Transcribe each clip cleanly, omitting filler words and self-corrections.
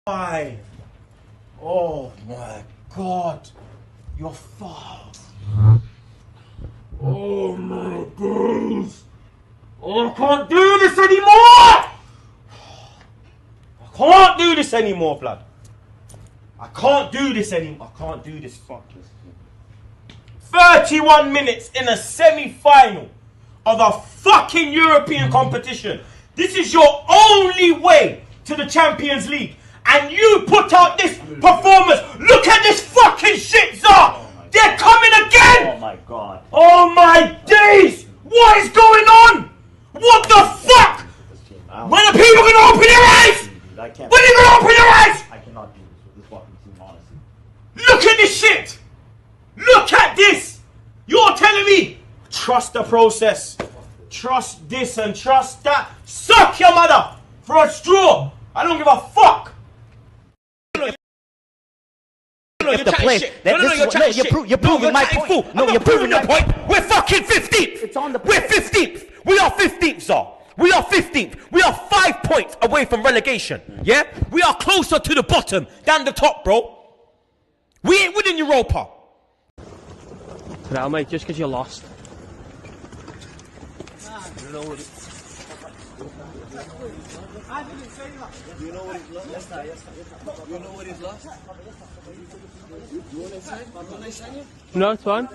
Why? Oh my God. You're fast. Oh my days. Oh, I can't do this anymore. I can't do this anymore, blood. I can't do this anymore. I can't do this. Fuck this. 31 minutes in a semi-final of a fucking European competition. This is your only way to the Champions League. And you put out this performance. Look at this fucking shit, Zah! They're coming again! Oh my God. Oh my days! What is going on? What the fuck? When are people gonna open their eyes? When are you gonna open your eyes? I cannot do this with this fucking team, honestly. Look at this shit! Look at this! You're telling me, trust the process. Trust this and trust that. Suck your mother for a straw. I don't give a fuck. You're proving my point. No, you're proving your point. We're fucking 15th. It's on the We're 15th. We are 15th, sir. We are 15th. We are 5 points away from relegation. Yeah? We are closer to the bottom than the top, bro. We ain't winning Europa. Now, mate, just because you lost. You know what you know what he's lost? You know what he's lost? You want to sign? You want to sign you? No, it's fine.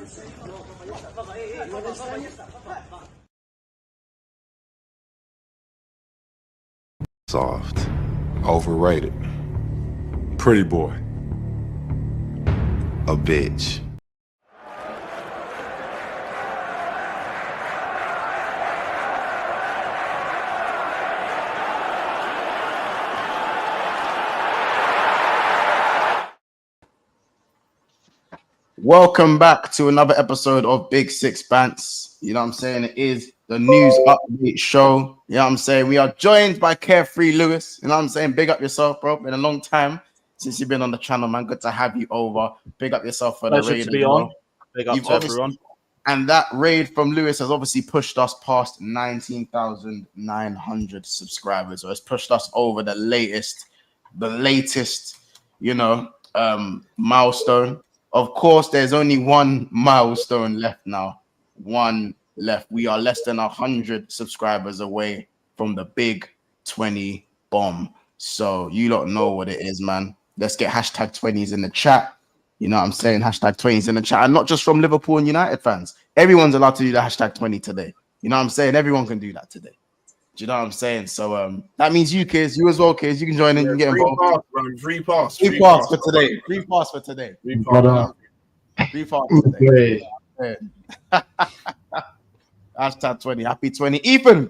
Soft. Overrated. Pretty boy. A bitch. Welcome back to another episode of Big Six Bants. You know what I'm saying? It is the news update show. You know what I'm saying? We are joined by Carefree Lewis. You know what I'm saying? Big up yourself, bro. Been a long time since you've been on the channel, man. Good to have you over. Big up yourself for the raid. To be on. Big up to everyone. And that raid from Lewis has obviously pushed us past 19,900 subscribers. So it's pushed us over the latest, milestone. Of course, there's only one milestone left now. One left. We are less than 100 subscribers away from the big 20 bomb. So you don't know what it is, man. Let's get hashtag 20s in the chat. You know what I'm saying? Hashtag 20s in the chat. And not just from Liverpool and United fans. Everyone's allowed to do the hashtag 20 today. You know what I'm saying? Everyone can do that today. Do you know what I'm saying? So that means you kids, you as well, kids, you can join in and get involved. Free pass for today. Free pass for today. Free pass today. Hashtag 20. Happy 20. Ethan,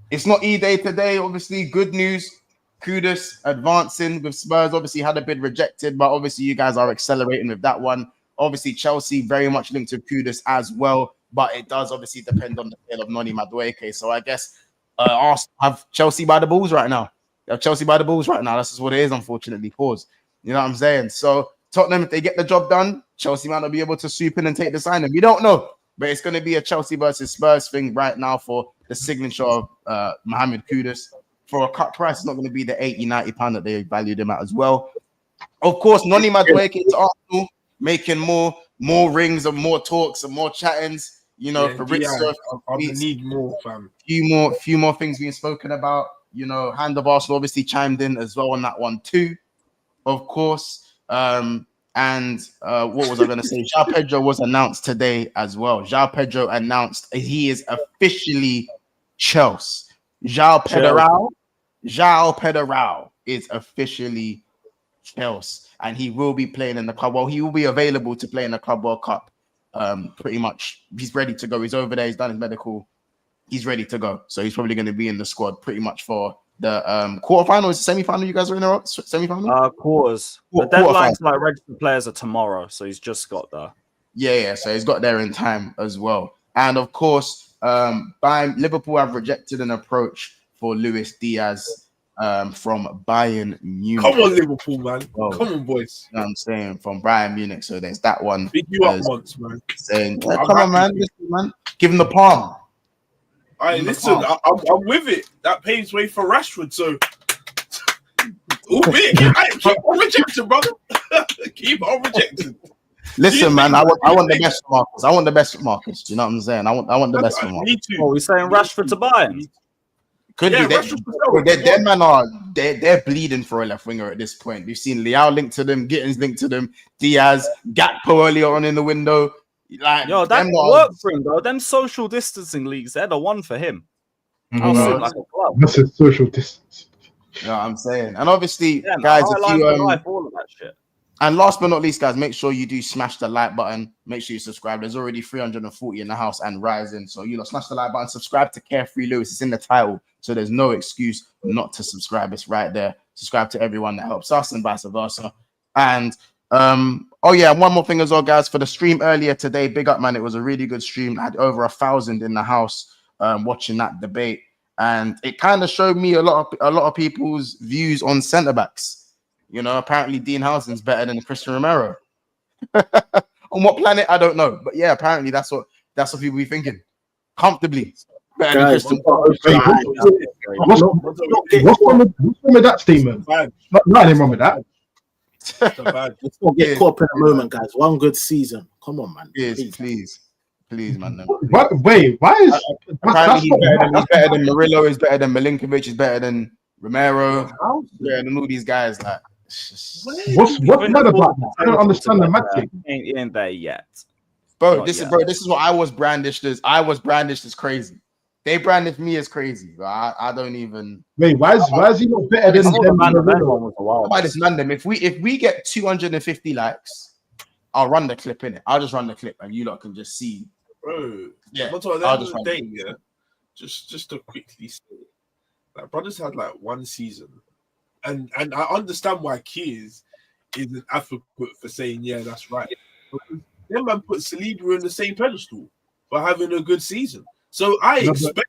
it's not E-Day today. Obviously, good news. Kudus advancing with Spurs. Obviously, had a bid rejected, but obviously, you guys are accelerating with that one. Obviously, Chelsea very much linked to Kudus as well, but it does obviously depend on the sale of Noni Madueke. So I guess Arsenal have Chelsea by the balls right now. They have Chelsea by the balls right now. That's just what it is, unfortunately. Pause. You know what I'm saying? So Tottenham, if they get the job done, Chelsea might not be able to swoop in and take the signing. We don't know. But it's going to be a Chelsea versus Spurs thing right now for the signature of Mohamed Kudus. For a cut price, it's not going to be the 80, 90 pound that they valued him at as well. Of course, Noni Madueke to Arsenal, making more rings and more talks and more chattings. You know, for Rich Surf, I need more, fam. Few more things being spoken about. You know, Hand of Arsenal obviously chimed in as well on that one too. Of course. What was I going to say? Joao Pedro was announced today as well. Joao Pedro announced he is officially Chelsea. Joao Pedro is officially Chelsea, and he will be playing in the club. Well, he will be available to play in the Club World Cup. Pretty much, he's ready to go. He's over there. He's done his medical. He's ready to go. So he's probably going to be in the squad pretty much for the quarterfinal. Is the semi-final? You guys are in a semi-final? Quarters. The deadline to like register players are tomorrow, so he's just got there. Yeah. So he's got there in time as well. And of course, Liverpool have rejected an approach for Luis Diaz from Bayern Munich. Come on, Liverpool, man. Oh, come on, boys. You know what I'm saying? From Bayern Munich. So there's that one. Big you up once, man. Saying, come on, man. Listen, man. Give him the palm. Listen, I'm with it. That paves way for Rashford. So Keep on rejecting, brother. Keep on rejecting. Listen, man, I want the best for Marcus. I want the best for Marcus. You know what I'm saying? I want the best for Marcus. Me too. Oh, we're saying Rashford to Bayern. Could be. Their man are they're bleeding for a left winger at this point. We've seen Leao linked to them, Gittins linked to them, Diaz, Gakpo earlier on in the window. Like, yo, that worked for him, though. Them social distancing leagues, they're the one for him. I'll sit like a club. That's a social distance. You know what I'm saying? And obviously, Yeah, guys, if you all of that shit. And last but not least, guys, make sure you do smash the like button. Make sure you subscribe. There's already 340 in the house and rising. So, smash the like button. Subscribe to Carefree Lewis. It's in the title. So there's no excuse not to subscribe. It's right there. Subscribe to everyone that helps us and vice versa. And, one more thing as well, guys. For the stream earlier today, big up, man. It was a really good stream. I had over 1,000 in the house watching that debate. And it kind of showed me a lot of people's views on centre-backs. Apparently Dean Housen's better than Christian Romero. On what planet? I don't know. But yeah, apparently that's what people be thinking. Comfortably. Better than Christian What's wrong with that statement? Nothing wrong with that. Let's not get caught up in a moment, guys. One good season. Come on, man. Please, man. Wait, why is apparently he's better than Murillo, is better than Milinkovic, is better than Romero, better than all these guys. Like, what's mad about that? I don't understand the magic. Ain't there yet, bro. This is what I was brandished as. I was brandished as crazy. They brandished me as crazy. But I don't even. Wait, why is he not better than Murillo? Why this London? If we get 250 likes, I'll run the clip in it. I'll just run the clip, and you lot can just see. Bro, yeah. But at the end of the day, yeah, just to quickly say, like, brothers had like one season, and I understand why Keys is an advocate for saying, yeah, that's right. Because them man put Saliba in the same pedestal for having a good season. So I expect,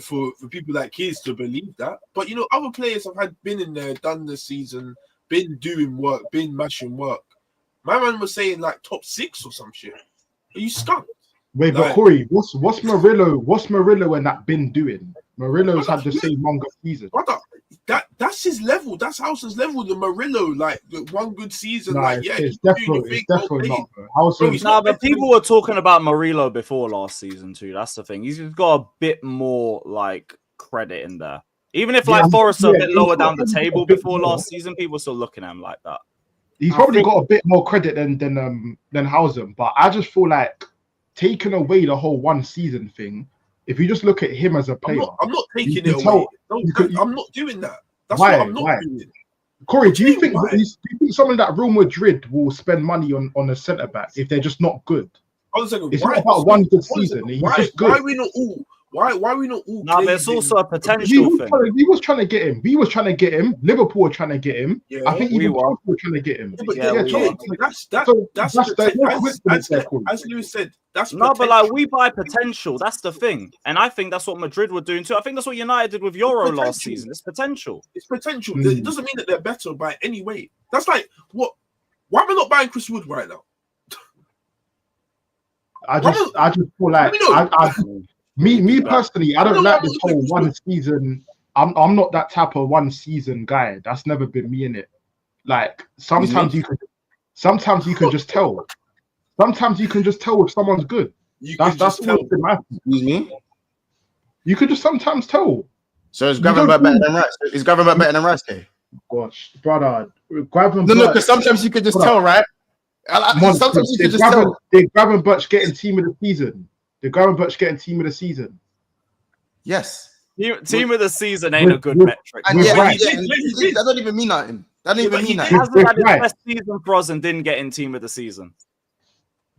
for people like Keys to believe that. But other players have been in there, done the season, been doing work, been mashing work. My man was saying like top 6 or some shit. Are you skunked? Wait, but Corey, what's Murillo? What's Murillo and that been doing? Murillo's had the same longer season. Brother, that's his level. That's Housen's level. The Murillo, like the one good season, it's definitely not. But people were talking about Murillo before last season too. That's the thing. He's got a bit more like credit in there. Even if Forrest are a bit lower down the table before last season, people are still looking at him like that. He's probably got a bit more credit than Housen, but I just feel like taking away the whole one season thing, if you just look at him as a player, I'm not taking it away. I'm not doing that. That's what I'm not doing. Corey, do you think someone like Real Madrid will spend money on a centre back if they're just not good? It's not about one good season. He's just good. Why are we not all? Why are we not all? No, there's also a potential thing. We was trying to get him. We was trying to get him. Liverpool were trying to get him. Yeah, I think even Chelsea were trying to get him. As Lewis said, that's no, but like we buy potential. That's the thing, and I think that's what Madrid were doing too. I think that's what United did with Euro last season. It's potential. It's potential. It doesn't mean that they're better by any way. That's like what? Why am I not buying Chris Wood right now? I just feel like Me personally, I don't like this whole one season. I'm not that type of one season guy. That's never been me in it. Like sometimes you can just tell. Sometimes you can just tell if someone's good. That's always been my thing. Excuse me? You can just sometimes tell. So is Gravenberch better than Rice? Is Gravenberch better than Rice? Gosh, brother, Gravenberch. No, because sometimes you can just tell, right? Sometimes you can just tell. Did Gravenberch getting team of the season? The Gravenberch getting team of the season. Yes. Team of the season ain't a good metric. And that don't even mean nothing. That don't even mean nothing. He hasn't had his best season for us and didn't get in team of the season.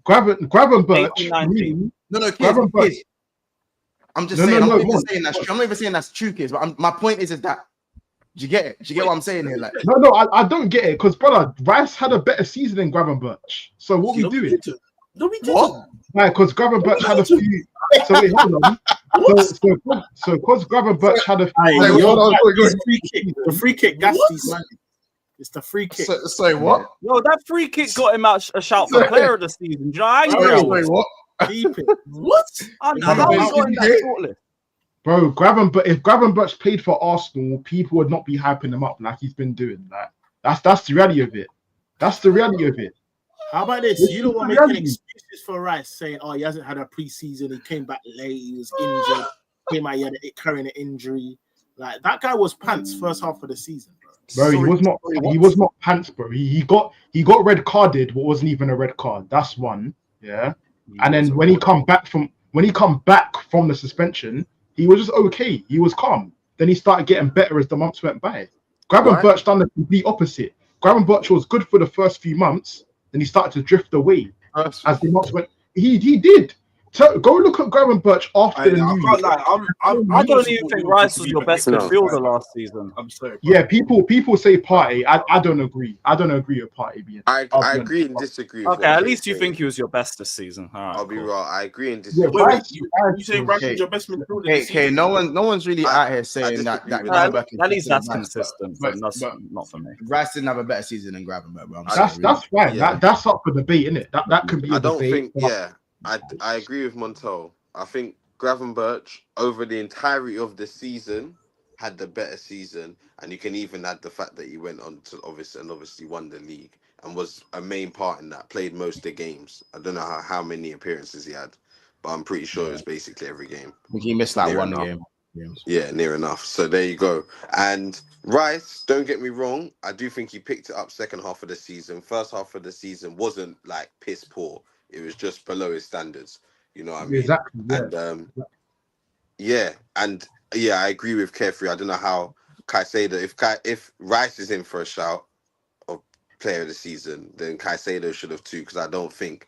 Gravenberch. Gravenberch. I'm just saying. I'm not even saying that's true. I'm not even saying that's true, kids. But my point is that. Do you get it? Do you get what I'm saying here? Like, no, I don't get it because brother, Rice had a better season than Gravenberch. So what we doing? No, we didn't. What? Right, because Gravenberch had a few. So wait, hold on. So because Gravenberch had a few. The free kick, Gasty's man. It's the free kick. So what? Yo, that free kick got him out a shout for player of the season. Do you know how angry I was? What? Keep it. What? I know how he got in that shortlist. Bro, but if Gravenberch played for Arsenal, people would not be hyping him up like he's been doing. Like that's the reality of it. That's the reality of it. How about this? You don't want making excuses for Rice, saying, "Oh, he hasn't had a preseason. He came back late. He was injured. Came out, he had carrying an injury. Like that guy was pants first half of the season, bro. Bro, he was not pants, bro. He got red carded, but wasn't even a red card. That's one. Yeah. And then when he come back from the suspension, he was just okay. He was calm. Then he started getting better as the months went by. Gravenberch done the complete opposite. Gravenberch was good for the first few months, then he started to drift away as the months went. He did. So go look at Gravenberch after the new year. I don't even think Rice was your best midfielder last season. I'm sorry. Yeah, people say Partey. I don't agree. I don't agree with Partey being. I agree and disagree. Okay, at least you think he was your best this season. All right, I'll be wrong. I agree and Yeah, disagree. You say Rice is your best midfielder? Okay, no one's really out here saying that. At least that's consistent, but not for me. Rice didn't have a better season than Gravenberch, bro. That's fine. Yeah. That's up for debate, isn't it? That could be a I don't debate. think. Yeah, I agree with Montel. I think Gravenberch over the entirety of the season had the better season, and you can even add the fact that he went on to obviously won the league and was a main part in that. Played most of the games. I don't know how many appearances he had, but I'm pretty sure it was basically every game. I think he missed like one game. Yeah, near enough. So there you go. And Rice, don't get me wrong, I do think he picked it up second half of the season. First half of the season wasn't like piss poor. It was just below his standards. You know what I mean? Exactly. Yeah. And I agree with Carefree. I don't know how Caicedo, if Rice is in for a shout of player of the season, then Caicedo should have too, because I don't think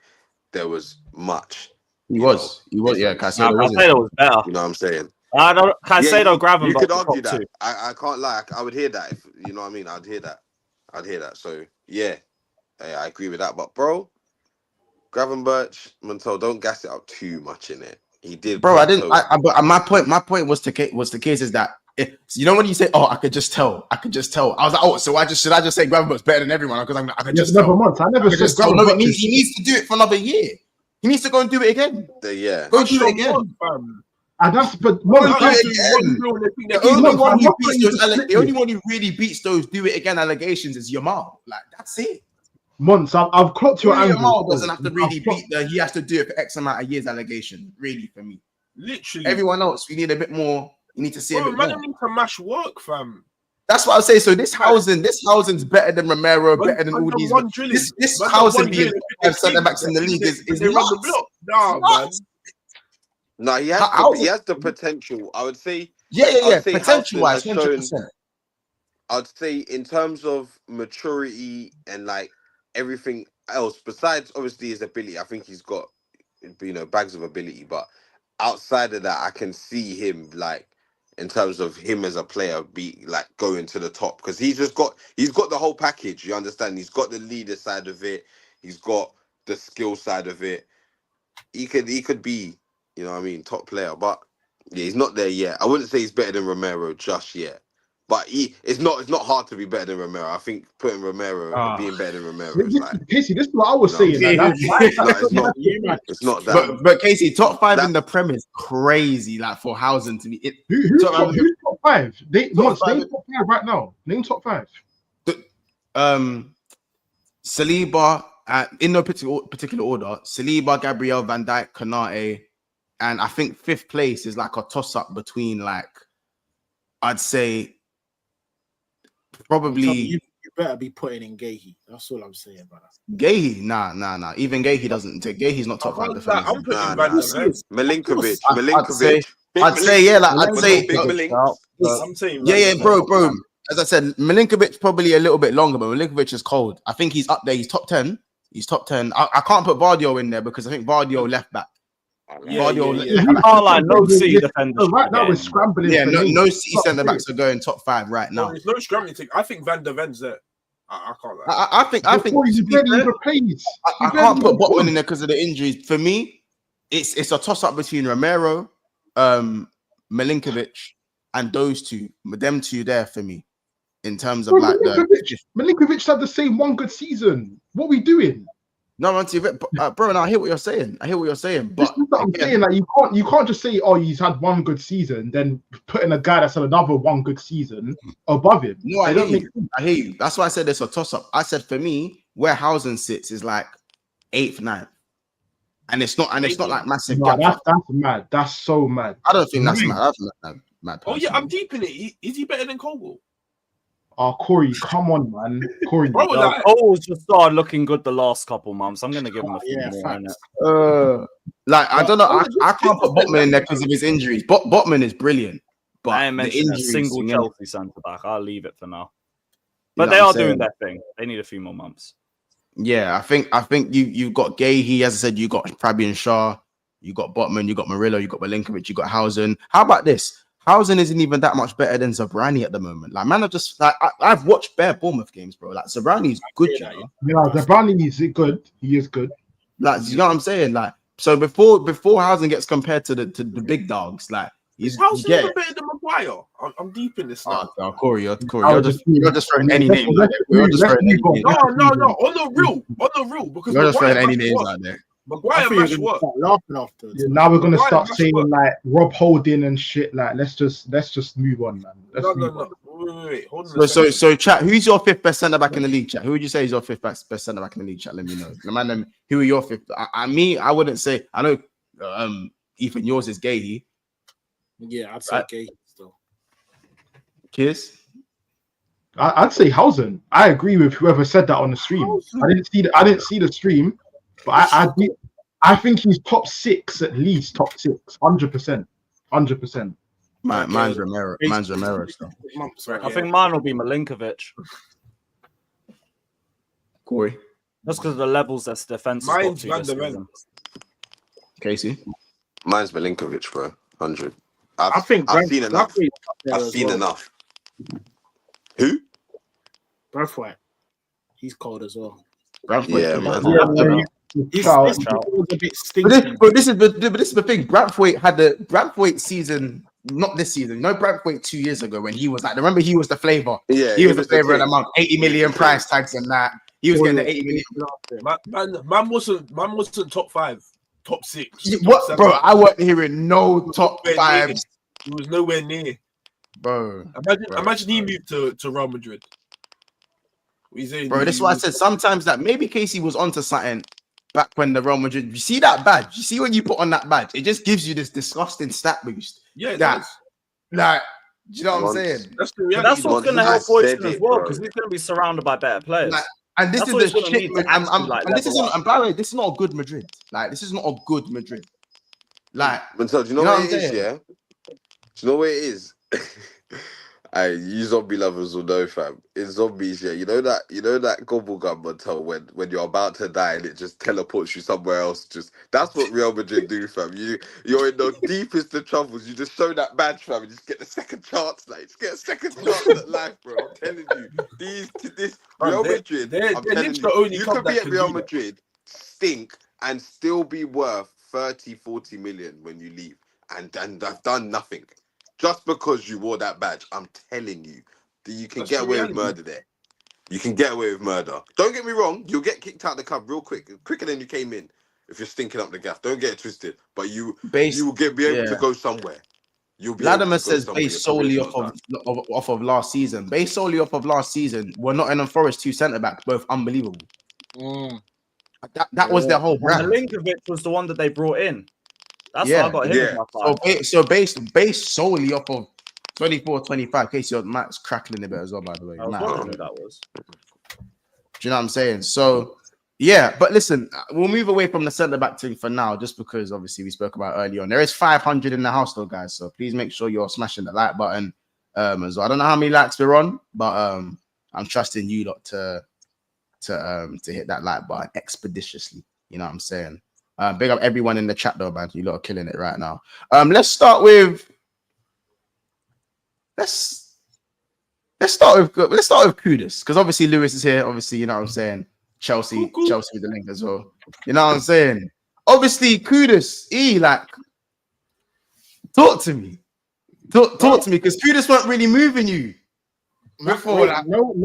there was much. He was. Yeah, Caicedo was better. You know what I'm saying? I don't. Caicedo, Gravenberch. You could argue that. I can't lie. I would hear that. If you know what I mean, I'd hear that. So yeah, I agree with that. But bro, Gravenberch, Montel, don't gas it up too much in it. He did, bro. I didn't. But my point was the case is that you know when you say, "Oh, I could just tell," I was like, "Oh, so should I just say Gravenberch's better than everyone?" Because I could just tell. I never said Gravenberch. He needs to do it for another year. He needs to go and do it again. Yeah, go do it again. And that's but the only one who really beats those do it again allegations is Jamal. Like that's it. Months, I've clocked your angle. Jamal doesn't have to really beat he has to do it for X amount of years allegation. Really, for me, literally, everyone else we need a bit more. You need to see a bit more. Need to mash work, fam. That's what I say. So this housing's better than Romero, better than all these. This housing being centre backs in the league is nuts. No, man. No, he has the potential. I would say. Yeah. Potential wise, 100%. I'd say in terms of maturity and like everything else, besides obviously his ability, I think he's got bags of ability. But outside of that, I can see him like in terms of him as a player be like going to the top because he's got the whole package. You understand? He's got the leader side of it. He's got the skill side of it. He could be. You know what I mean? Top player. But yeah, he's not there yet. I wouldn't say he's better than Romero just yet. But it's not hard to be better than Romero. I think putting Romero being better than Romero is like Casey, this is what I was saying. It's not that. But Casey, top 5 in the Prem is crazy, like for housing to be who's top 5? Name top 5 right now. Name top 5. Saliba, in no particular order, Saliba, Gabriel, Van Dijk, Konate. And I think 5th place is like a toss-up between like, I'd say probably... You better be putting in Gahey. That's all I'm saying, brother. Gahey? Nah. Even Gahey doesn't take... Gahey's not top 5 defender. I'm putting Milinkovic. I'd say, yeah, like, I'd say... I'm saying... Yeah, bro. As I said, Milinkovic probably a little bit longer, but Milinkovic is cold. I think he's up there. He's top 10. I can't put Vardio in there because I think Vardio left back. No C defenders. So right now we're scrambling. Yeah, no C centre backs are going top 5 right now. There's no scrambling. I think Van der Ven's there. I can't. I think. I can't put Botman in there because of the injuries. For me, it's a toss up between Romero, Milinkovic, and those two. Them two there for me, in terms of like Milinkovic had the same one good season. What are we doing? No, bro, and I hear what you're saying. But This is what I'm saying. Like you can't just say, oh, he's had one good season, then putting a guy that's had another one good season above him. No, I hear you. That's why I said it's a toss up. I said for me, where Housen sits is like 8th, 9th. And it's not like massive. No, that's mad. That's so mad. I don't think that's mad. That's mad. Oh yeah, I'm deep in it. Is he better than Kogel? Oh, Corey, come on, man. Corey, Cole's just started looking good the last couple months. I'm gonna give him a few more. I don't know. I can't put Botman in there because of his injuries. Botman is brilliant, but I ain't mentioned a single injuries, Chelsea centre back. I'll leave it for now. But they are doing their thing. They need a few more months. Yeah, I think you got Gahey, as I said, you got Fabian Schär, you got Botman, you got Murillo, you got Milinkovic, you got Housen. How about this? Housen isn't even that much better than Zabrani at the moment. Like, man, I've watched bare Bournemouth games, bro. Like, Zabrani's good, you know? Yeah, Zabrani is good. He is good. Like, you know what I'm saying? Like, so before Housen gets compared to the big dogs, like, Housen even better than Maguire. I'm deep in this now. Oh, Corey, you're just throwing any name. You're just throwing any name. No. On the real, because you're just throwing any names out there. Maguire match work. Laughing after. Yeah, now we're gonna start saying like Rob Holding and shit. Like, let's just move on, man. No. Wait. Hold on. So, chat. Who's your 5th best centre back in the league, chat? Who would you say is your 5th best centre back in the league, chat? Let me know. Who are your 5th? I wouldn't say. I know. Ethan, yours is Gahey. Yeah, I'd say Gahey still. Kiss. I'd say Housen. I agree with whoever said that on the stream. I didn't see the stream, but I think he's top 6 at least. Top 6, 100%. Mine's Romero. Still. I think mine will be Milinkovic. Corey. That's because of the levels that's defense. Mine's Van. Casey. Mine's Milinkovic, bro. 100. I've seen enough. I've seen enough. Who? Braithwaite. He's cold as well. Yeah, man. He's a bit stinky. But this is the thing. Braithwaite had the Braithwaite season, not this season. No, Braithwaite 2 years ago when he was like, remember he was the flavor. Yeah, he was the flavor of the month. 80 million price tags and that. He was getting the 80 million. Man wasn't top 5. Top 6. What, bro? I wasn't hearing no top 5. He was nowhere near, bro. Imagine he moved to Real Madrid. Bro, that's why I said sometimes that maybe Casey was onto something back when the Real Madrid. You see that badge? You see when you put on that badge? It just gives you this disgusting stat boost. Yeah, it does. Like, do you know what I'm saying? That's the reality. That's what's going to help Hoyson as well, because he's going to be surrounded by better players. Like, and this is the shit. And by the way, this is not a good Madrid. Like, this is not a good Madrid. Like, so do you know what it is? Yeah. Do you know what it is? You zombie lovers will know, fam. In zombies, yeah, you know that gobblegum Montel when you're about to die and it just teleports you somewhere else. Just that's what Real Madrid do, fam. You're in the deepest of troubles. You just show that badge, fam, and you just get the second chance. Like, just get a second chance at life, bro. I'm telling you, this Real Madrid. I'm telling you could be at Real Madrid, stink, and still be worth 30-40 million when you leave, and I've done nothing. Just because you wore that badge, I'm telling you, you can get away with murder there. You can get away with murder. Don't get me wrong, you'll get kicked out the club real quick, quicker than you came in, if you're stinking up the gaff. Don't get it twisted. But you will be able to go somewhere. Vladimir says based solely off of last season. Based solely off of last season, we're not in Forest 2 centre backs, both unbelievable. That was their whole brand. Milinkovic was the one that they brought in. That's what I got him. So based solely off of 24-25. Casey, your mat's crackling a bit as well, by the way. I who that was. Do you know what I'm saying? So yeah, but listen, we'll move away from the centre back thing for now, just because obviously we spoke about earlier on. There is 500 in the house though, guys. So please make sure you're smashing the like button as well. I don't know how many likes we're on, but I'm trusting you lot to hit that like button expeditiously. You know what I'm saying? Big up everyone in the chat though, man. You lot are killing it right now. Let's start with Kudus, because obviously Lewis is here. Obviously, you know what I'm saying. Chelsea with the link as well. You know what I'm saying. Obviously, Kudus. Talk to me. Talk to me, because Kudus weren't really moving you before. No.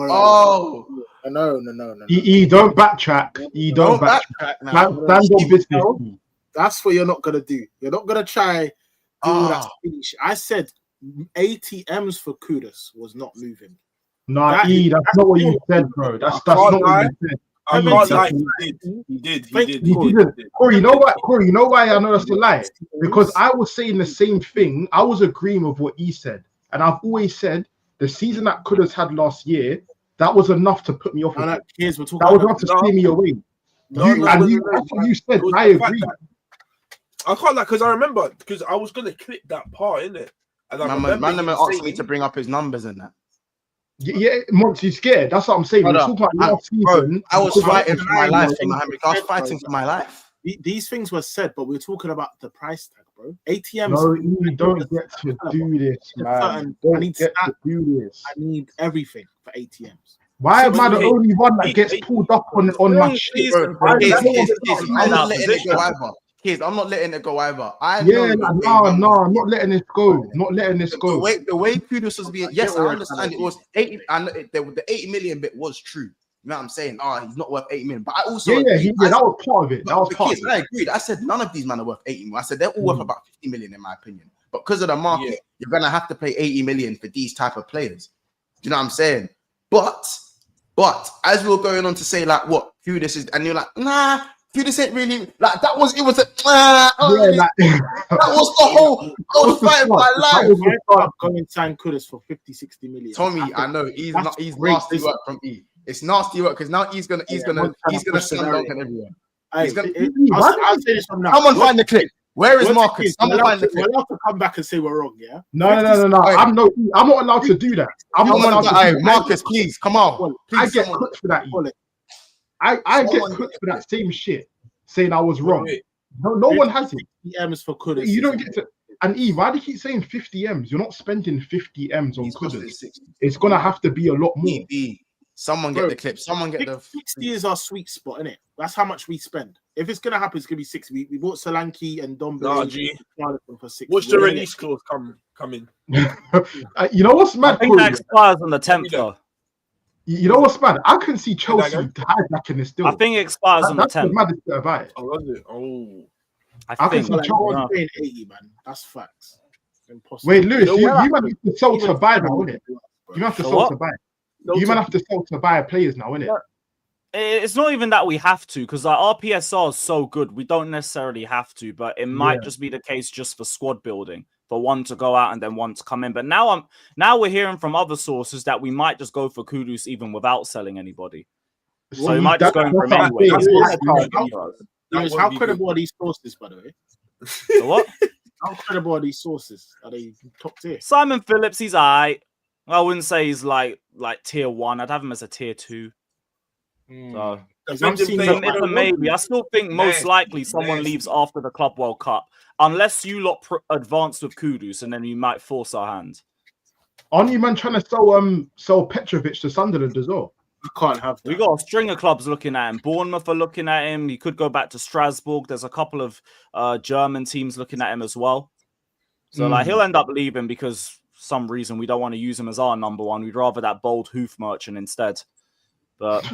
Oh, No. Don't backtrack. Don't backtrack. Stand on business. That's what you're not gonna do. You're not gonna try do all that speech. I said ATMs for Kudus was not moving. Nah, that's not what you said, bro. That's not what you said. I can't lie. He did. Corey, you know what? Corey, you know why I know that's a lie? Because I was saying the same thing. I was agreeing with what he said, and I've always said the season that Kudus had last year, that was enough to put me off. That was enough to steer me away. That's what you said. I agree. I can't lie because I remember because I was gonna clip that part in it, and I remember asking me to bring up his numbers in that. Yeah, Monty, you scared. That's what I'm saying. We're talking about last season. I was fighting for my life. I was fighting for my life. These things were said, but we're talking about the price tag, bro. ATMs. No, you don't get to do this, man. I need everything for ATMs. Why am I the only one that gets pulled up on my shit? I'm not letting it go either. Kids, I'm not letting it go either. I'm not letting this go. Not letting this go. The way Kudus was being, yes, I understand it was 80, and the 80 million bit was true. You know what I'm saying? He's not worth 80 million. But I also that was part of it. That was part of it. I agreed. I said none of these men are worth 80 million. I said they're all worth about 50 million in my opinion. But because of the market, you're gonna have to pay 80 million for these type of players. Do you know what I'm saying? But as we were going on to say like what Kudus is, and you're like, nah. Kudus ain't really like that was. It was that was the whole. I was fighting for my life. Going and sign Kudus for 50-60 million. Tommy, I know he's nasty work from E. It's nasty work because now he's gonna slam dunk everywhere. I'll say this from now. Someone find the clip. Where is Marcus? Someone find the clip. We're allowed to come back and say we're wrong. Yeah. No. I'm not allowed to do that. I'm not allowed to. Marcus, please come on. I get cooked for that. I get cooked for that same shit, saying I was wrong. No one has it. 50 M's for Kudus. You don't get to. And Eve, why do you keep saying 50 M's? You're not spending 50 M's on Kudus. It's gonna have to be a lot more. Someone get the clip. Someone get the 60 is our sweet spot, innit? That's how much we spend. If it's gonna happen, it's gonna be 60. We bought Solanke and Dombe for 60. What's the release clause coming? You know what's mad? I think that expires on the 10th though. You know what's mad? I can see Chelsea hijacking this deal. I think it expires on the 10th. That's the maddest bit about it. Oh, was it? Oh, I can see Chelsea paying 80, man. That's facts. Impossible. Wait, Lewis, you might have to sell to buy now, innit? You have to sell to buy. You might have to sell to buy players now, innit? It's not even that we have to, because our PSR is so good, we don't necessarily have to, but it might just be the case just for squad building, for one to go out and then one to come in. But now we're hearing from other sources that we might just go for Kudus even without selling anybody. So we might just go in for him anyway. How credible are these sources, by the way? So what? How credible are these sources? Are they top tier? Simon Phillips, he's I wouldn't say he's like tier 1. I'd have him as a tier 2. So it's a maybe. I still think most likely someone leaves after the Club World Cup, unless you lot advance with Kudus, and then you might force our hand. Aren't you man trying to sell Petrovic to Sunderland as well? You can't have that. We got a string of clubs looking at him. Bournemouth are looking at him. He could go back to Strasbourg. There's a couple of German teams looking at him as well. So like he'll end up leaving because some reason we don't want to use him as our number one. We'd rather that bold hoof merchant instead. But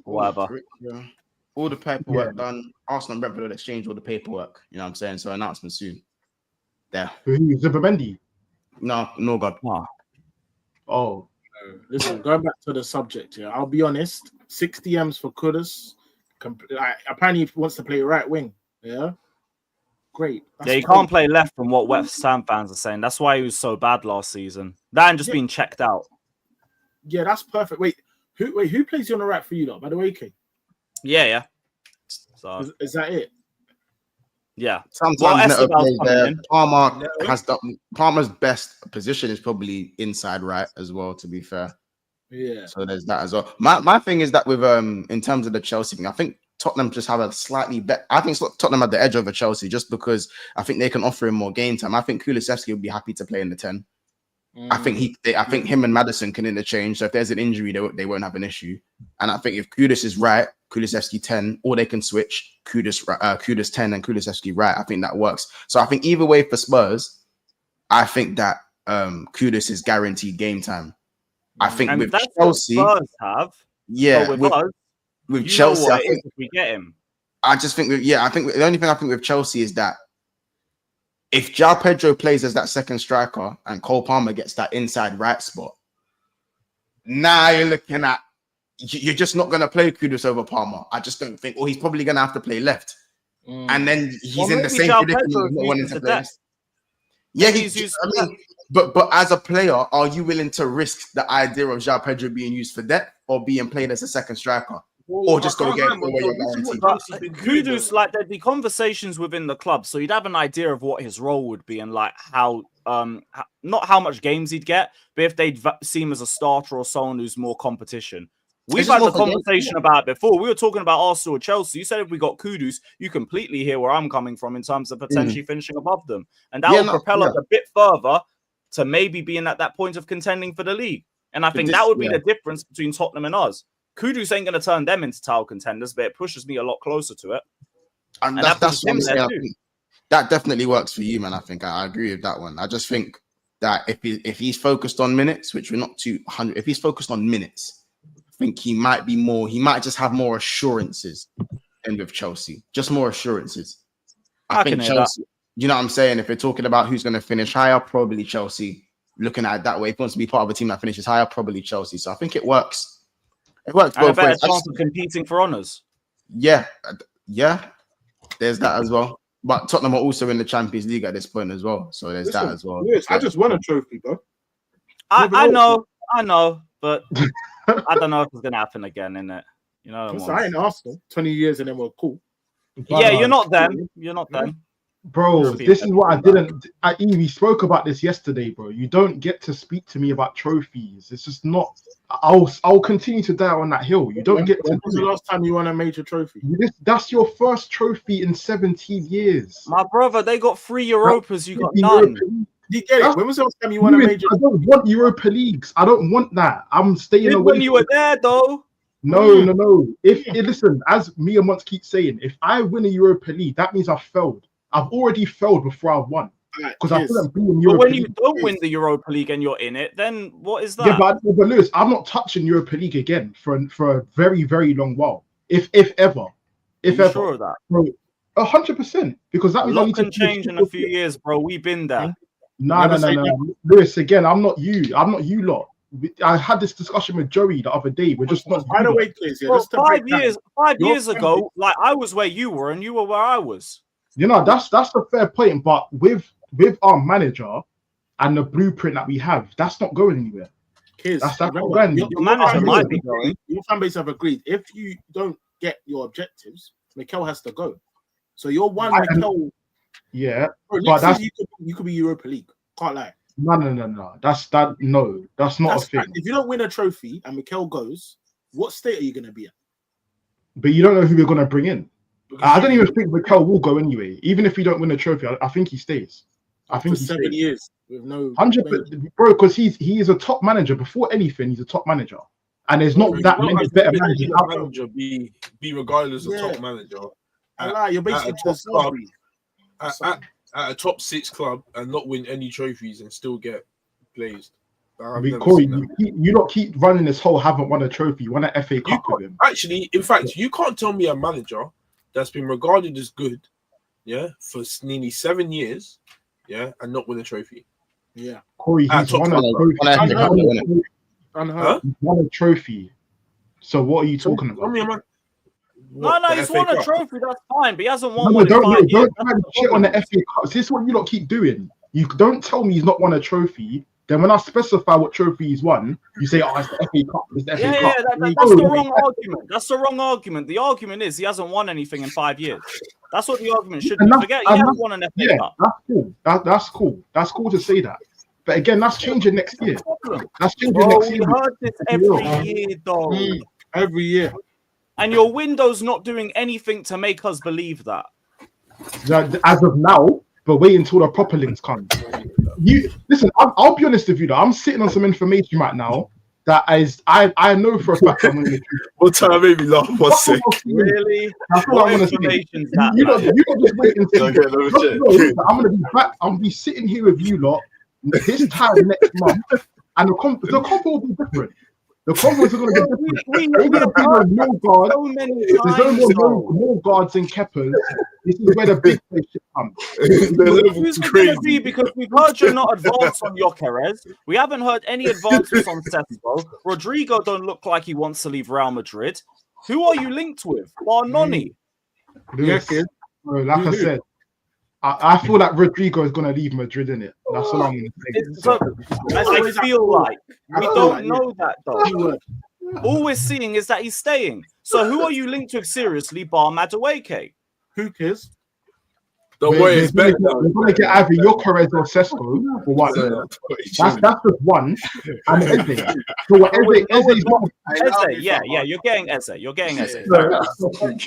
whatever. Yeah. All the paperwork done. Arsenal and Brentford will exchange all the paperwork. You know what I'm saying? So announcement soon. There. Zubimendi? No God. Oh. Listen, going back to the subject here, I'll be honest. 60 M's for Kudus. Apparently, he wants to play right wing. Yeah, great. He can't play left from what West Ham fans are saying. That's why he was so bad last season. That and just being checked out. Yeah, that's perfect. Wait, who plays you on the right for you, though? By the way, King? Yeah. So is that it? Yeah. Sometimes Palmer's best position is probably inside right as well, to be fair. Yeah. So there's that as well. My thing is that with in terms of the Chelsea thing, I think Tottenham just have a slightly better. I think Tottenham had the edge over Chelsea just because I think they can offer him more game time. I think Kulusevski would be happy to play in the 10. I think him and Maddison can interchange. So if there's an injury, they won't have an issue. And I think if Kudus is right, Kulusevski 10, or they can switch Kudus 10 and Kulusevski right. I think that works. So I think either way for Spurs, I think that Kudus is guaranteed game time. I think and with that's Chelsea, what Spurs have. Yeah, But with us, with you Chelsea, know I what it think is if we get him. I just think I think the only thing I think with Chelsea is that if Joao Pedro plays as that second striker and Cole Palmer gets that inside right spot, now you're looking at you're just not going to play Kudus over Palmer. I just don't think, or he's probably going to have to play left, and then he's in the same predicament of not wanting to play left. Yeah, he's used. I mean, but as a player, are you willing to risk the idea of Joao Pedro being used for depth or being played as a second striker? Or just go get Kudus, like there'd be conversations within the club, so you'd have an idea of what his role would be and like how not how much games he'd get, but if they'd see him as a starter or someone who's more competition. We've had the conversation about it before. We were talking about Arsenal or Chelsea. You said if we got Kudus, you completely hear where I'm coming from in terms of potentially finishing above them, and that will propel us a bit further to maybe being at that point of contending for the league. And I think that would be the difference between Tottenham and us. Kudus ain't going to turn them into title contenders, but it pushes me a lot closer to it. And that's what I'm saying. That definitely works for you, man. I think I agree with that one. I just think that if he's focused on minutes, which we're not 200, if he's focused on minutes, I think he might be more. He might just have more assurances than with Chelsea, just more assurances. I think Chelsea. You know what I'm saying? If we're talking about who's going to finish higher, probably Chelsea. Looking at it that way, if he wants to be part of a team that finishes higher, probably Chelsea. So I think it works. It works both ways. Chance of competing for honours. Yeah, there's that as well. But Tottenham are also in the Champions League at this point as well, so there's that as well. Yes, I just won a trophy, bro. I know, but I don't know if it's gonna happen again, innit? You know, I ain't Arsenal 20 years and then we're cool. Yeah, you're not them. You're not them. Bro, this is what I didn't. We spoke about this yesterday, bro. You don't get to speak to me about trophies. It's just not. I'll continue to die on that hill. You don't get to. When was the last time you won a major trophy? That's your first trophy in 17 years. My brother, they got 3 Europas. You got none. You get it? When was the last time you won a major? I don't want Europa Leagues. I don't want that. I'm staying away. When you were there, though. No. Listen, as me and once keep saying, if I win a Europa League, that means I've failed. I've already failed before I've won. Because I couldn't be in Europa. But when you don't win the Europa League and you're in it, then what is that? Yeah, but Lewis, I'm not touching Europa League again for a very, very long while. If ever. If ever. Sure of that? 100%. Because that means a lot can change in a few years, bro. We've been there. No. Lewis, again, I'm not you. I'm not you lot. I had this discussion with Joey the other day. We're just not. By the way, please, bro, 5 years ago, like I was where you were and you were where I was. You know, that's a fair point, but with our manager and the blueprint that we have, that's not going anywhere. Kids, that's not going. Your manager might be going. Your fan base have agreed. If you don't get your objectives, Mikel has to go. So you're one Mikel. Yeah, bro, but you could be Europa League. Can't lie. No. That's not a thing. Right. If you don't win a trophy and Mikel goes, what state are you going to be at? But you don't know who we're going to bring in. I don't even think Mikel will go anyway. Even if we don't win a trophy, I think he stays. I think for 7 years with no 100%, bro. Because he is a top manager. Before anything, he's a top manager, and there's not that many better managers out there. Be regardless of top manager. You're basically at a top 6 club and not win any trophies and still get blazed. Corey, you not keep running this whole haven't won a trophy, won an FA Cup with him. Actually, in fact, you can't tell me a manager that's been regarded as good, for nearly 7 years, and not win a trophy. Yeah, Corey, he's won a trophy. Won a trophy. So what are you talking about? No, he's won a trophy. That's fine, but he hasn't won one in 5 years. Don't try to shit on the FA Cup. This is what you lot keep doing. You don't tell me he's not won a trophy. Then when I specify what trophy he's won, you say, "Oh, it's the FA Cup." It's the FA Cup. That's the wrong argument. That's the wrong argument. The argument is he hasn't won anything in 5 years. That's what the argument should be. Forget he hasn't won an FA Cup. That's cool. That's cool. That's cool to say that. But again, that's changing next year. That's changing next year. We heard this every year, though. Every year. And your window's not doing anything to make us believe that. As of now, but wait until the proper links come. You listen. I'll be honest with you. Though I'm sitting on some information right now that is I know for a fact I'm going to. What time made me laugh? One sec. Really? That's what I want to say. You don't just wait and see. I'm going to be back. I'm going to be sitting here with you lot this time next month, and the comp will be different. The Conference are going to get we they're going to be no more guards. so many There's no times. more guards and keppers. This is where the big play should come. Who's it going to be? Because we've heard you're not advanced on Gyökeres. We haven't heard any advancements on Sesko. Rodrigo don't look like he wants to leave Real Madrid. Who are you linked with? Bar Noni. Yes, like I said, I feel like Rodrigo is going to leave Madrid in it. That's all I'm going to say. So, I feel like we don't know that though. All we're seeing is that he's staying. So who are you linked with seriously, bar Madueke? Who cares? Don't worry, it's better. We're going to get either Gyökeres or Sesko for one. That's just one. And Eze. So what Eze, yeah, you're getting Eze. You're getting Eze. So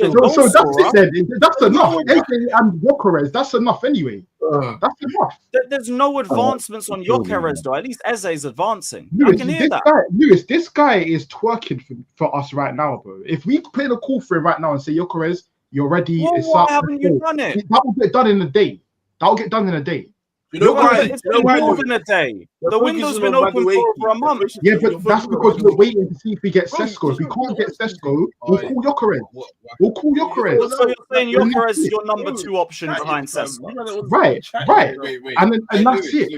that's it then. That's enough. Eze and Gyökeres, that's enough anyway. That's enough. There's no advancements on Gyökeres though. At least Eze is advancing. Lewis, I can hear that. Lewis, this guy is twerking for us right now, bro. If we play the call for him right now and say, Gyökeres, you're ready. Why haven't you done it? That will get done in a day. That will get done in a day. You know why? It's been more than a day. The window's been open for over a month. Yeah, but that's because we're waiting to see if we get Sesko. If we can't get Sesko, we'll call Gyökeres. We'll call Gyökeres. So you're saying Gyökeres is your number 2 option behind Sesko? Right. Wait. And that's it.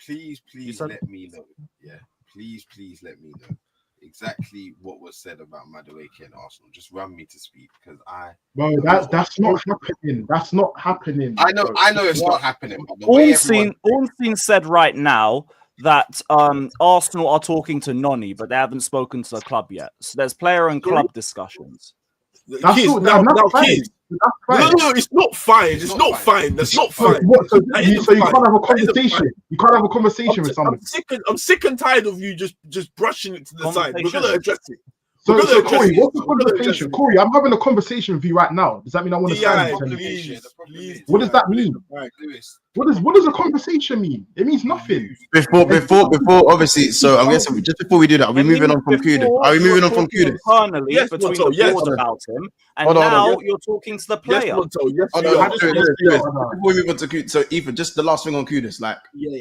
Please let me know. Yeah, please let me know exactly what was said about Madueke and Arsenal. Just run me to speed because Bro, that's not happening. That's not happening. I know it's not happening. Ornstein said right now that Arsenal are talking to Noni, but they haven't spoken to the club yet. So there's player and club discussions. That's fine. No, it's not fine. It's not fine. That's not fine. So you can't have a conversation. You can't have a conversation with someone. I'm sick and tired of you just brushing it to the side. We're gonna address it. So Corey, what's the conversation? Corey, I'm having a conversation with you right now. Does that mean I want to sign you? What does that mean? What does a conversation mean? It means nothing. Before, obviously. So I'm guessing just before we do that, are we moving on from Kudus? Are we moving on from Kudus? Internally, between the board about him, and now you're talking to the player. Before we move on to Kudus, so Ethan, just the last thing on Kudus, like,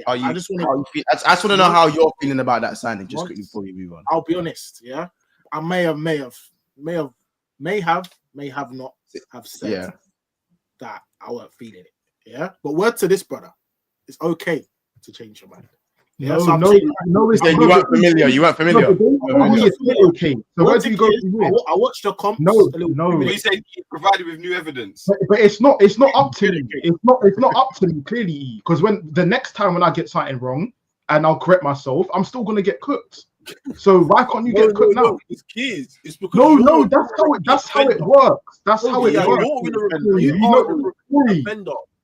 I just want to know how you're feeling about that signing. Just quickly before you move on. I'll be honest, yeah. I may have not have said that I weren't feeling it. Yeah, but word to this brother, it's okay to change your mind. Yeah, no, it's you weren't familiar. You weren't familiar. Okay. So where do you go? I watched the comp. No. He said he provided with new evidence. But it's not up to me. It's not up to me clearly. Because when the next time when I get something wrong and I'll correct myself, I'm still gonna get cooked. So why can't you get cooked now? It's kids. It's because that's how it works. That's how it works.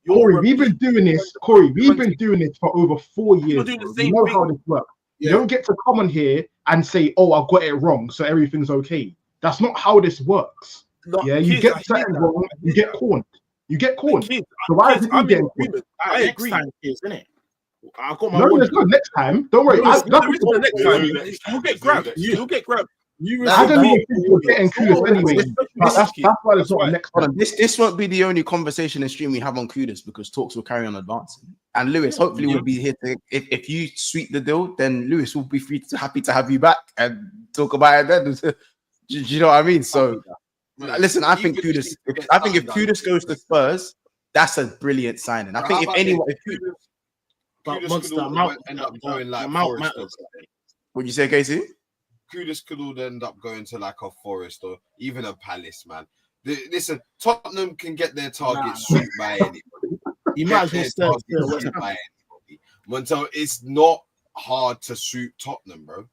Corey, we've been doing this. Corey, we've been doing this for over 4 years. You know how this works. You don't get to come on here and say, "Oh, I got it wrong, so everything's okay." That's not how this works. You get something wrong, you get corned. So why is it you getting corned? I agree, isn't it? I got my there's no next time. Don't worry. Next time, you'll get grabbed. You'll get grabbed. I don't even think you're getting Kudus anyway. That's why there's not next time. This won't be the only conversation and stream we have on Kudus because talks will carry on advancing. And Lewis, hopefully, will be here to. If you sweep the deal, then Lewis will be happy to have you back and talk about it then. Do you know what I mean? So, listen, I think Kudus. If Kudus goes to Spurs, that's a brilliant signing. I think if anyone. But Monster amount end up going like What'd you say, Casey? Kudus could all end up going to like a Forest or even a Palace, man. Listen, Tottenham can get their targets swooped by anybody. You might as well Montel, it's not hard to swoop Tottenham, bro.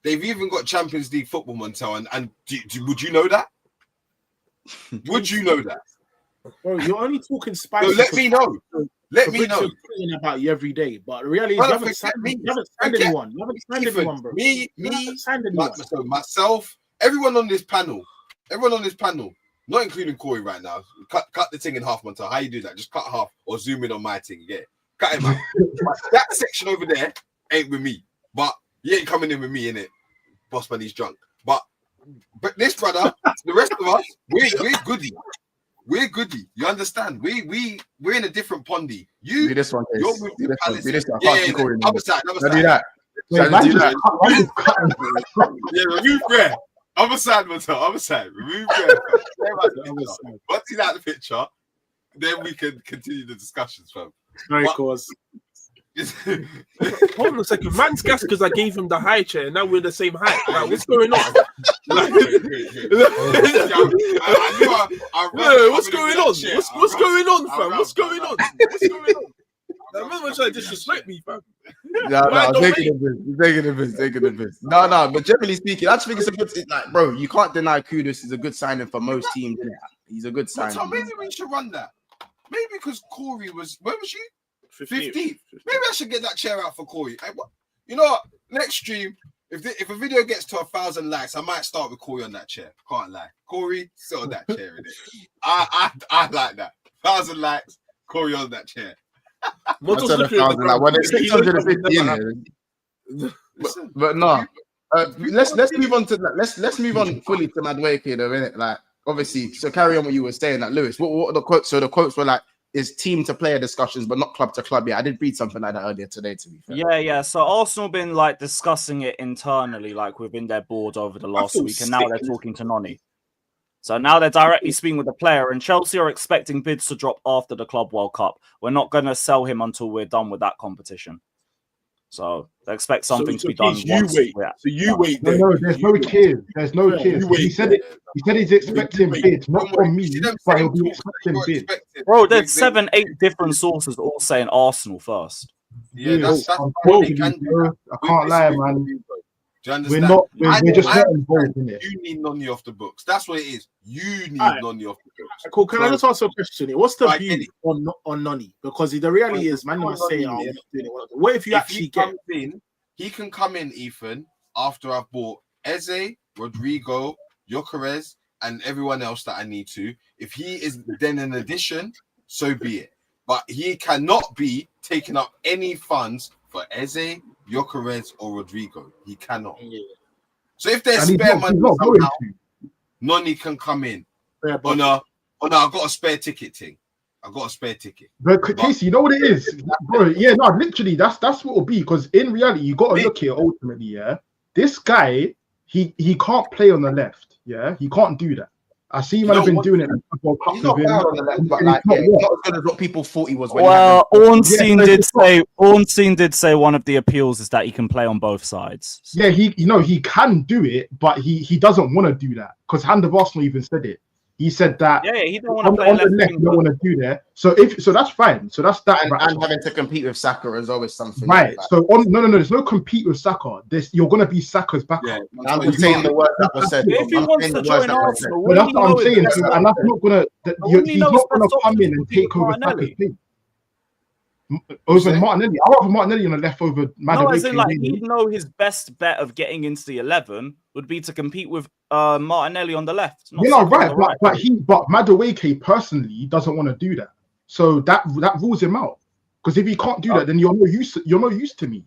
They've even got Champions League football, Montel, and would you know that? Would you know that? Bro, you're only talking spicy. No, let me know. Let me know. Talking about you every day, but really, you haven't signed anyone. You haven't signed anyone, bro. Myself, everyone on this panel, not including Corey right now. Cut the thing in half, Montel. How you do that? Just cut half or zoom in on my thing. Yeah, cut him out. That section over there ain't with me, but he ain't coming in with me, innit? Boss man, he's drunk. But this brother, the rest of us, we're goody. We're goody. You understand? We're in a different pondy. Do this one, you're with do this one. Other side. Do that. Shall we do that? Yeah, remove Rare. Other side, Matel. Other side. Remove Rare. Once he's out of the picture, then we can continue the discussions, fam. Very course. Hold on a second. Man's gas because I gave him the high chair and now we're the same height. Like, what's going on? What's going on? What's going on, fam? What's going on? What's going on? That man was trying to disrespect me, fam. No, taking the piss. No, but generally speaking, I just think it's a good. Like, bro, you can't deny Kudus is a good signing for most teams. He's a good signing. So maybe we should run that. Maybe because Corey was, where was she? 15th. Maybe I should get that chair out for Corey. You know what? Next stream, if a video gets to 1,000 likes, I might start with Corey on that chair. Can't lie. Corey, sit on that chair. I like that. 1,000 likes, Corey on that chair. What's the 1,000? Like, well, there's 650 in there. But no. Let's move on to that. Let's move on fully to Madueke though, innit? Like, obviously, so carry on what you were saying, like Lewis. What are the quotes? So the quotes were like, is team to player discussions, but not club to club. Yeah, I did read something like that earlier today, to be fair. Yeah. So Arsenal been like discussing it internally, like within their board over the last week, and now they're talking to Noni. So now they're directly speaking with the player, and Chelsea are expecting bids to drop after the Club World Cup. We're not going to sell him until we're done with that competition. So they expect something to be done. You wait. No, there's no kids. There's no kids. He said he's expecting bids, not from me, but he'll be expecting bids. Bro, there's 7-8 different sources all saying Arsenal first. Yeah, that's I can't lie, man. Do you understand? We're just not involved in it. You need Noni off the books. That's what it is. You need Noni off the books. Cool. Can I just ask a question here? What's the view on Noni? Because the reality is, man, will say, "Oh, we're not doing it." What if you actually get in? He can come in, Ethan, after I've bought Eze, Rodrigo, Gyökeres, and everyone else that I need to. If he is then an addition, so be it. But he cannot be taking up any funds for Eze, Gyökeres, or Rodrigo. He cannot. Yeah. So if there's spare money somehow, Noni can come in on a I've got a spare ticket thing. I've got a spare ticket. But Casey, you know what it is, bro? Yeah, no, literally, that's what it'll be. Because in reality, you got to look here ultimately. Yeah, this guy, he can't play on the left. Yeah, he can't do that. I see him have been doing it. He's not bad on the left, but like, not as good as what people thought he was. Well, Ornstein did say one of the appeals is that he can play on both sides. So. Yeah, he can do it, but he doesn't want to do that because Hand of Arsenal even said it. He said that he don't want to play on the left. You don't want to do that. So that's fine. So that's that. And having to compete with Saka is always something. Right. Like so no. There's no compete with Saka. You're gonna be Saka's backup. Yeah, I'm just saying the word that was said. If he wants to join Arsenal, that's what I'm saying. And that's not gonna. He's not gonna come in and take over Saka's place. Over Martinelli. I want Martinelli on the left over Madueke. No, as in, like, he'd know his best bet of getting into the 11 would be to compete with Martinelli on the left. Yeah, right. But Madueke personally doesn't want to do that. So that rules him out. Because if he can't do that, then you're no use to me.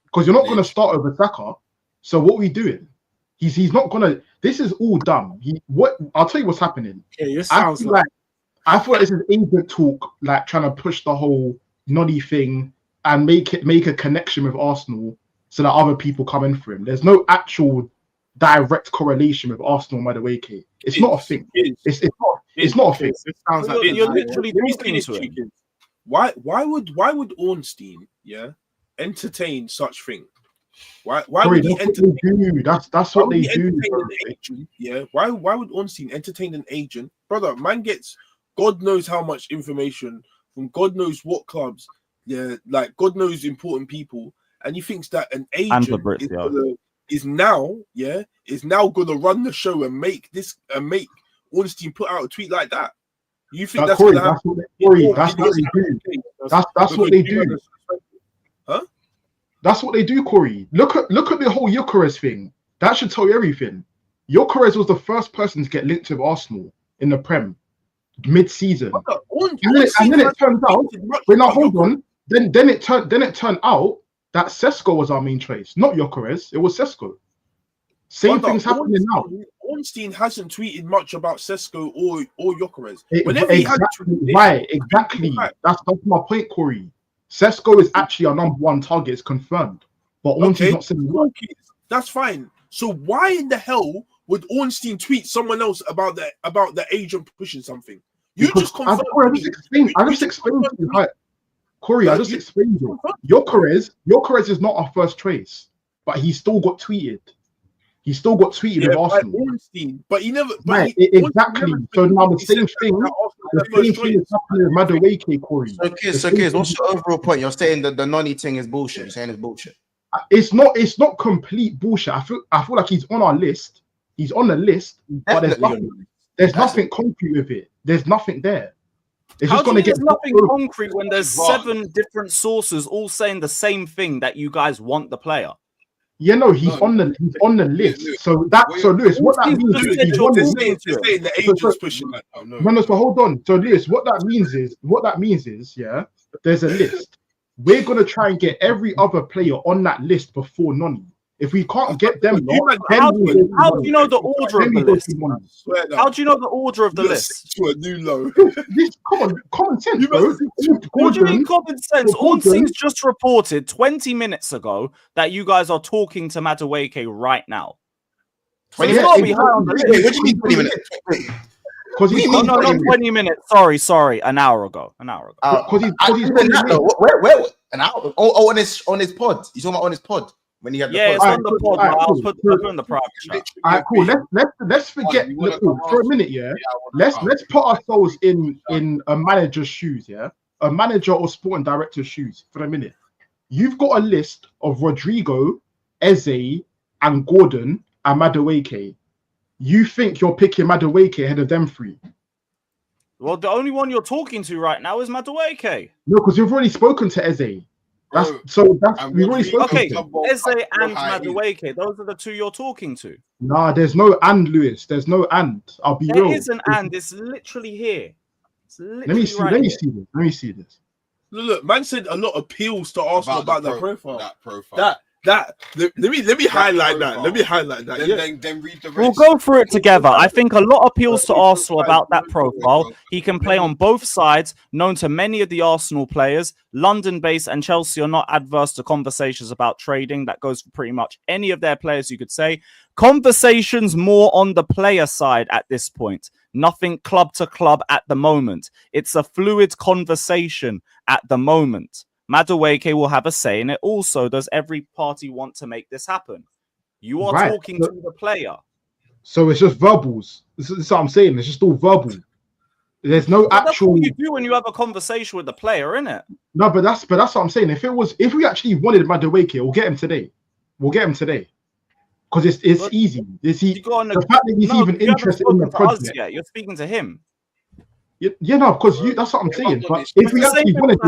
Because you're not going to start over Saka. So what are we doing? He's not going to. This is all dumb. I'll tell you what's happening. Yeah, I feel like this is agent talk, like trying to push the whole Noni thing and make a connection with Arsenal so that other people come in for him. There's no actual direct correlation with Arsenal and Madueke. It's not a thing. It's not a thing. It sounds like you're literally talking to him. Why would Ornstein entertain such thing? Why would he entertain? That's what they do. Why would Ornstein entertain an agent, brother? Man gets God knows how much information from God knows what clubs, like God knows important people, and he thinks that an agent is now gonna run the show and make Ornstein put out a tweet like that. You think that's gonna happen? That's what they do. That's what they do. Huh? That's what they do, Corey. Look at the whole Gyökeres thing. That should tell you everything. Gyökeres was the first person to get linked with Arsenal in the Prem mid-season. And then it turns out, hold on. Then it turned out that Sesko was our main choice, not Gyökeres. It was Sesko. Same thing's happening now. Ornstein hasn't tweeted much about Sesko or Gyökeres. Exactly. That's my point, Corey. Sesko is actually our number one target. It's confirmed. but Ornstein's not saying what. That's fine. So why in the hell would Ornstein tweet someone else about the agent pushing something? You Because just confirmed. I just explained to you, Corey. I just explained to you. Yokeres is not our first choice, but he still got tweeted. He still got tweeted with Arsenal. Ornstein, but he never. Right, exactly. So now the same thing is happening with Madueke, Corey. So, Kiz, what's your overall point? You're saying that the Noni thing is bullshit. You're saying it's bullshit. It's not complete bullshit. I feel like he's on our list. He's on the list, but there's nothing concrete with it. There's nothing there. It's How just do gonna you mean get there's nothing concrete when there's 7 different sources all saying the same thing, that you guys want the player? Yeah, no, he's on the list. So Lewis, what that means is he's on the agent's pushing that. No, so hold on. So Lewis, what that means is, yeah, there's a list. We're gonna try and get every other player on that list before Noni. If we can't get them, how do you know the order of the list? How do you know the order of the list? To a new low. Come on, common sense, bro. What do you mean common sense? Ornstein's just reported 20 minutes ago that you guys are talking to Madueke right now. So he's got to be high on the list. What do you mean 20 minutes? Because he's no, not 20 minutes. Sorry, an hour ago. Because he's where an hour? Oh, on his pod. You're talking about on his pod. When he had the it's on the pod. I'll put in the private chat. All right, cool. Let's forget for a minute. Yeah, let's put ourselves in a manager's shoes. Yeah, a manager or sporting director's shoes for a minute. You've got a list of Rodrigo, Eze, and Gordon and Madueke. You think you're picking Madueke ahead of them 3? Well, the only one you're talking to right now is Madueke. No, because you've already spoken to Eze. We've already spoken to Eze and Madueke. Those are the 2 you're talking to. Nah, there's no and, Lewis. There's no and. I'll be real. There is an and. It's literally here. It's literally let me see this. Look, man said a lot of appeals to Arsenal about that profile. Let me highlight that. Let me highlight that. Then read the rest. We'll go through it together. I think a lot appeals to Arsenal about that profile. He can play on both sides, known to many of the Arsenal players. London-based and Chelsea are not adverse to conversations about trading. That goes for pretty much any of their players, you could say. Conversations more on the player side at this point. Nothing club to club at the moment. It's a fluid conversation at the moment. Madueke will have a say in it. Also, does every party want to make this happen? You are talking to the player. So it's just verbals. This is what I'm saying. It's just all verbal. There's no actual. That's what you do when you have a conversation with the player, isn't it? No, but that's what I'm saying. If we actually wanted Madueke, we'll get him today. Because it's easy. The fact that he's even interested in the project. You're speaking to him. Yeah, no, because that's what I'm saying. But if we actually wanted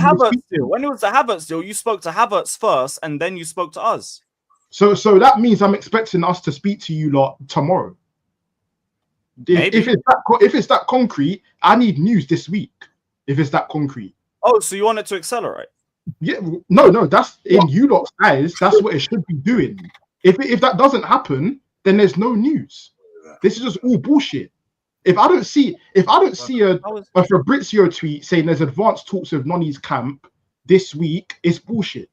to, when it was the Havertz deal, you spoke to Havertz first, and then you spoke to us. So that means I'm expecting us to speak to you lot tomorrow. If it's that concrete, I need news this week. If it's that concrete. Oh, so you want it to accelerate? Yeah, no, that's in you lot's eyes. That's what it should be doing. If that doesn't happen, then there's no news. This is just all bullshit. If I don't see a Fabrizio tweet saying there's advanced talks with Noni's camp this week, it's bullshit.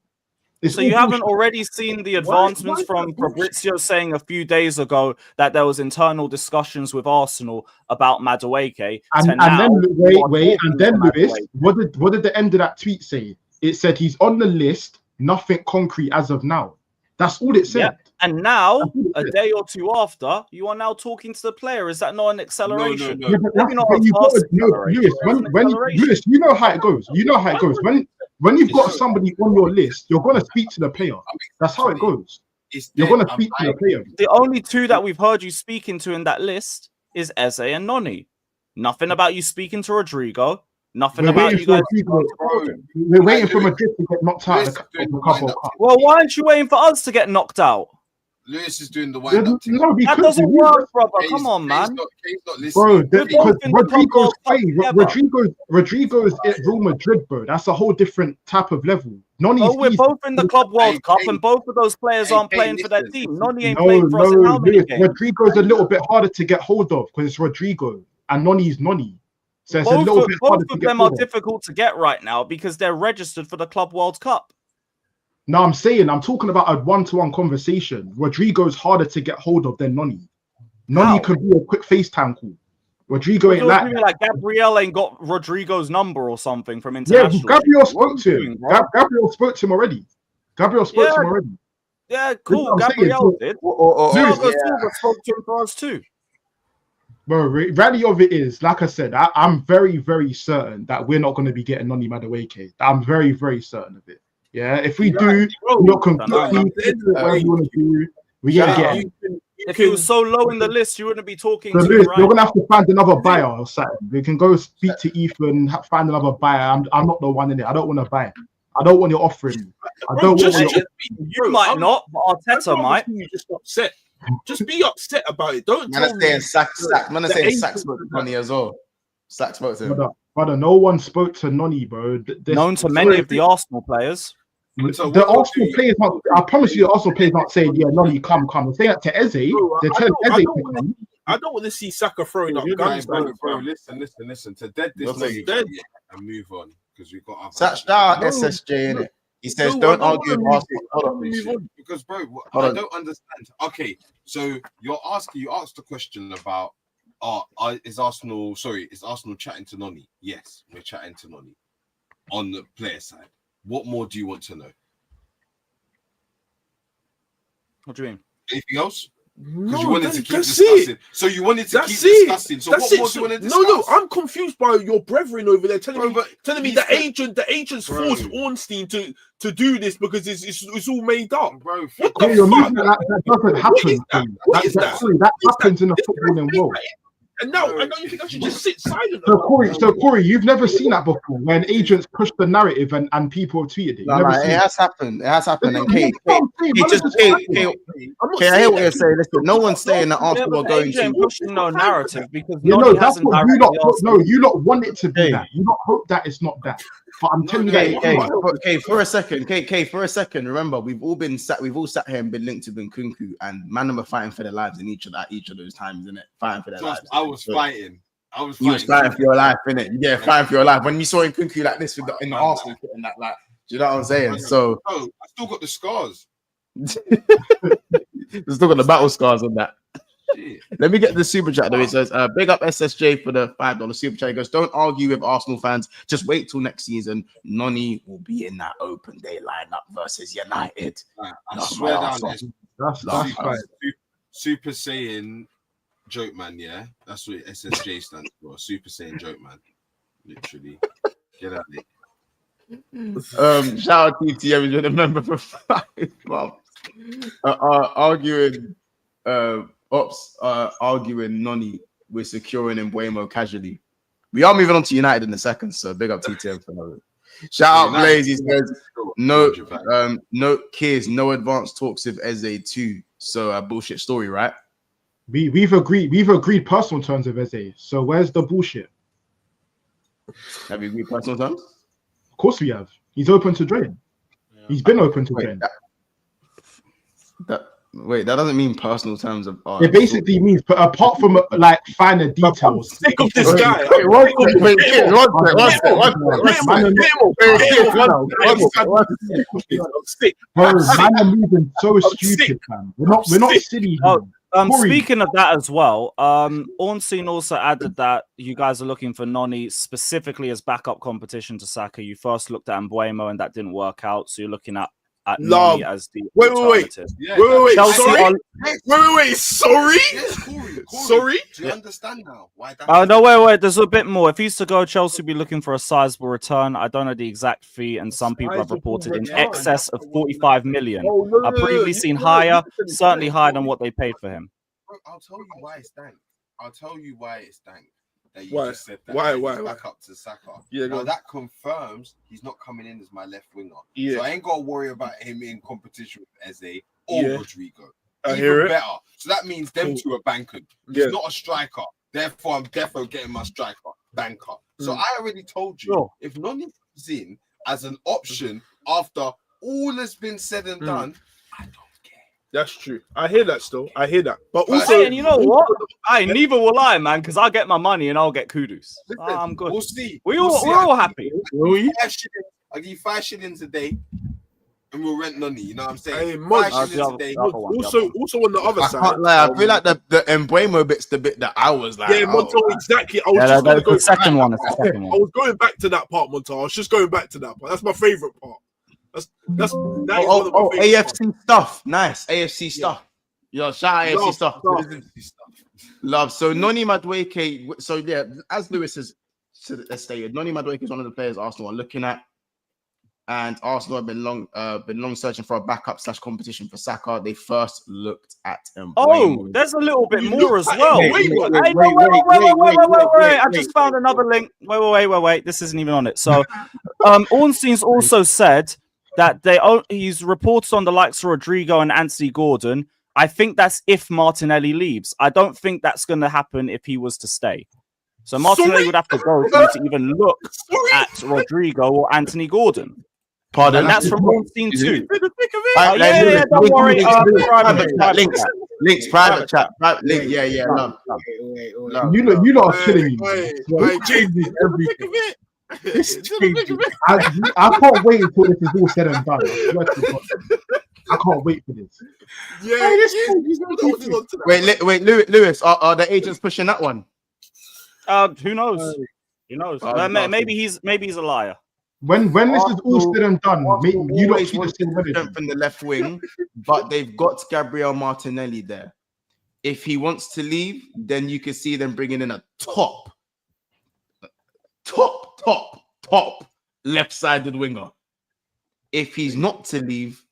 So you haven't already seen the advancements from Fabrizio saying a few days ago that there was internal discussions with Arsenal about Madueke. And then Lewis, what did the end of that tweet say? It said he's on the list, nothing concrete as of now. That's all it said. Yeah. And now, a day or 2 after, you are now talking to the player. Is that not an acceleration? No. Lewis, you know how it goes. When you've got somebody on your list, you're going to speak to the player. That's how it goes. You're going to speak to the player. The only 2 that we've heard you speaking to in that list is Eze and Noni. Nothing about you speaking to Rodrigo. Nothing about you guys. We're waiting for Madrid to get knocked out of the Cup. Well, why aren't you waiting for us to get knocked out? Lewis is doing the wind-up. That doesn't work, brother. Come on, man. Bro, because Rodrigo's at Real Madrid, bro. That's a whole different type of level. We're both in the Club World Cup, and both of those players aren't playing for their team. Noni ain't playing for us in how many games? Rodrigo's a little bit harder to get hold of because it's Rodrigo, and Noni's Noni. So it's both of them are difficult to get right now because they're registered for the Club World Cup. No, I'm talking about a one-to-one conversation. Rodrigo's harder to get hold of than Noni. Noni could be a quick FaceTime call. Rodrigo ain't like that. Like Gabriel ain't got Rodrigo's number or something from international. Yeah, Gabriel spoke to him. Gabriel spoke to him already. Yeah, cool. Gabriel did. Thiago Silva spoke to him for us too. Bro, reality of it is, like I said, I'm very, very certain that we're not going to be getting Noni Madueke. I'm very, very certain of it. Yeah, if we do, we're not completely what we want to do. We ain't getting. If he was so low in the list, you wouldn't be talking So to Lewis, him, you're gonna have to find another buyer or something. We can go speak to Ethan, find another buyer. I'm not the one in it. I don't want to buy. I don't want your offering. I don't want your. You might not, but Arteta might. You just upset. Just be upset about it. Don't. Man, I'm saying Sack. Man, I'm saying Sack spoke to Noni as well. Sack spoke to him. Brother, no one spoke to Noni, bro. Known to many of the Arsenal players. The Arsenal players, I promise you, the Arsenal players not saying, "Yeah, Noni, come." They're saying that to Eze. They're telling Eze to come. I don't want to see Saka throwing up guns, bro. Listen. To dead this lady and move on because we've got. Shout out SSJ in it. He says, "Don't argue with Arsenal." Hold on, because bro, I don't understand. Okay, so you asked the question about, is Arsenal chatting to Noni? Yes, we're chatting to Noni on the player side. What more do you want to know? What do you mean? Anything else? No, you wanted to keep discussing. So you wanted to keep discussing. So what more do you want to discuss? No, I'm confused by your brethren over there telling me the agents forced Ornstein to do this because it's all made up. Bro, what the fuck? That doesn't happen. That happens in the footballing world. And now you think I should just sit silent. So Corey, you've never seen that before when agents push the narrative and people have tweeted it. No, it has happened. It has happened. And Kate, I hear what you're saying. Listen, no one's saying that Arsenal are going to pushing no narrative because that's what you lot want it to be that. You not hope that it's not that. But I'm telling you, for a second, remember we've all sat here and been linked to Nkunku, and man are fighting for their lives in each of those times, isn't it? Fighting for their lives. I was fighting. You was fighting for your life, innit? Yeah, fighting for your life. When you saw Nkunku like this in the Arsenal and that, like, do you know what I'm saying? So I still got the scars. Still got the battle scars on that. Let me get the super chat though. It says, big up SSJ for the $5 super chat. He goes, don't argue with Arsenal fans. Just wait till next season. Noni will be in that open day lineup versus United. I swear down, that's Super Saiyan joke man, yeah? That's what SSJ stands for. Super Saiyan joke man. Literally. Get out of it. Shout out to TM, you've been a member for 5 months. Arguing Noni with securing Mbuemo casually. We are moving on to United in a second, so big up TTM for that. Shout out Blaze. He says no kids, no advanced talks with Eze too. So a bullshit story, right? We've agreed personal terms with Eze. So where's the bullshit? Have you agreed personal terms? Of course we have. He's open to join. He's been open to join. That doesn't mean personal terms of art. It basically means, but apart from like finer details. I'm sick of this guy. Man are moving so stupid, man. We're not silly. Speaking of that as well, Ornstein also added that you guys are looking for Noni specifically as backup competition to Saka. You first looked at Mbuemo and that didn't work out, so you're looking at Noni as the alternative. Wait. Sorry. Sorry. Do you understand now why that? No, wait. There's a bit more. If he's to go, Chelsea will be looking for a sizable return. I don't know the exact fee, and some people have reported in excess of 45 million. I've previously seen higher, certainly higher than what they paid for him. I'll tell you why it's dank. That you why? Just said that. Why? Back up to Saka. Yeah, now that confirms he's not coming in as my left winger. Yeah. So I ain't got to worry about him in competition with Eze or Rodrigo. I hear it. Better. So that means them two are banking. He's not a striker. Therefore, I'm definitely getting my striker, banker. So I already told you, if Noni comes in as an option after all has been said and done, I don't. That's true. I hear that still. I hear that. But also, and you know what? Neither will I, man, because I'll get my money and I'll get Kudus. I'm good. We'll see. We're all happy. I'll give you 5 shillings a day. and we'll rent Noni. You know what I'm saying? Hey, Monty, also on the other side, I can't lie. I feel like the Embuemo bit's the bit that I was like, yeah, Monto, exactly. I was just that's going the second one. It's the second I one. was going back to that part, Monto. I was just going back to that part. That's my favorite part. That is one of my favorite AFC parts. stuff. Nice AFC stuff. Yo, shout out AFC stuff. Love. So Noni Madueke. So yeah, as Lewis has stated, Noni Madueke is one of the players Arsenal are looking at, and Arsenal have been long searching for a backup / competition for Saka. They first looked at him. Oh, there's a little bit more as well. Wait! I just found another link. Wait. This isn't even on it. So, Ornstein's also said that he's reported on the likes of Rodrigo and Anthony Gordon. I think that's if Martinelli leaves. I don't think that's going to happen if he was to stay. So Martinelli would have to go for you to even look at Rodrigo or Anthony Gordon. Pardon? And that's from Ornstein too. Yeah, don't worry. Links, private chat. Link, yeah. Love. You lot are killing me. I can't wait until this is all said and done. I can't wait for this. Yeah, Wait, Lewis, are the agents pushing that one? Who knows? Who knows? Maybe he's a liar. When this is all said and done, you lot keep the same strength in the left wing, but they've got Gabriel Martinelli there. If he wants to leave, then you can see them bringing in a top left-sided winger. If he's not to leave,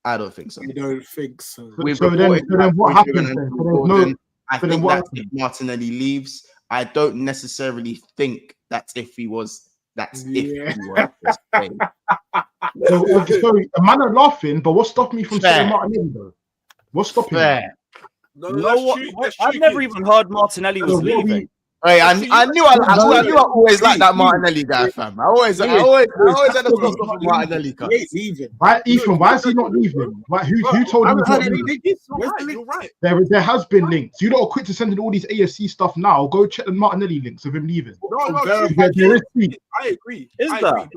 I don't think so. You don't think so? So then what happens then? I think that if Martinelli leaves, I don't necessarily think that's if he was. That's if he were to stay. Sorry, a man are laughing, but what's stopping me from saying Martinelli though? What's stopping me? I've never even heard Martinelli was leaving. Hey, I knew I always like that Martinelli guy, fam. I always had a soft spot for Martinelli. He's leaving. Right, Ethan, why is he not leaving? Right, who told him he's not leaving? You're right. There has been links. You lot are quick to send in all these AFC stuff now. Go check the Martinelli links of him leaving. No, there is tweet. I agree. Is there?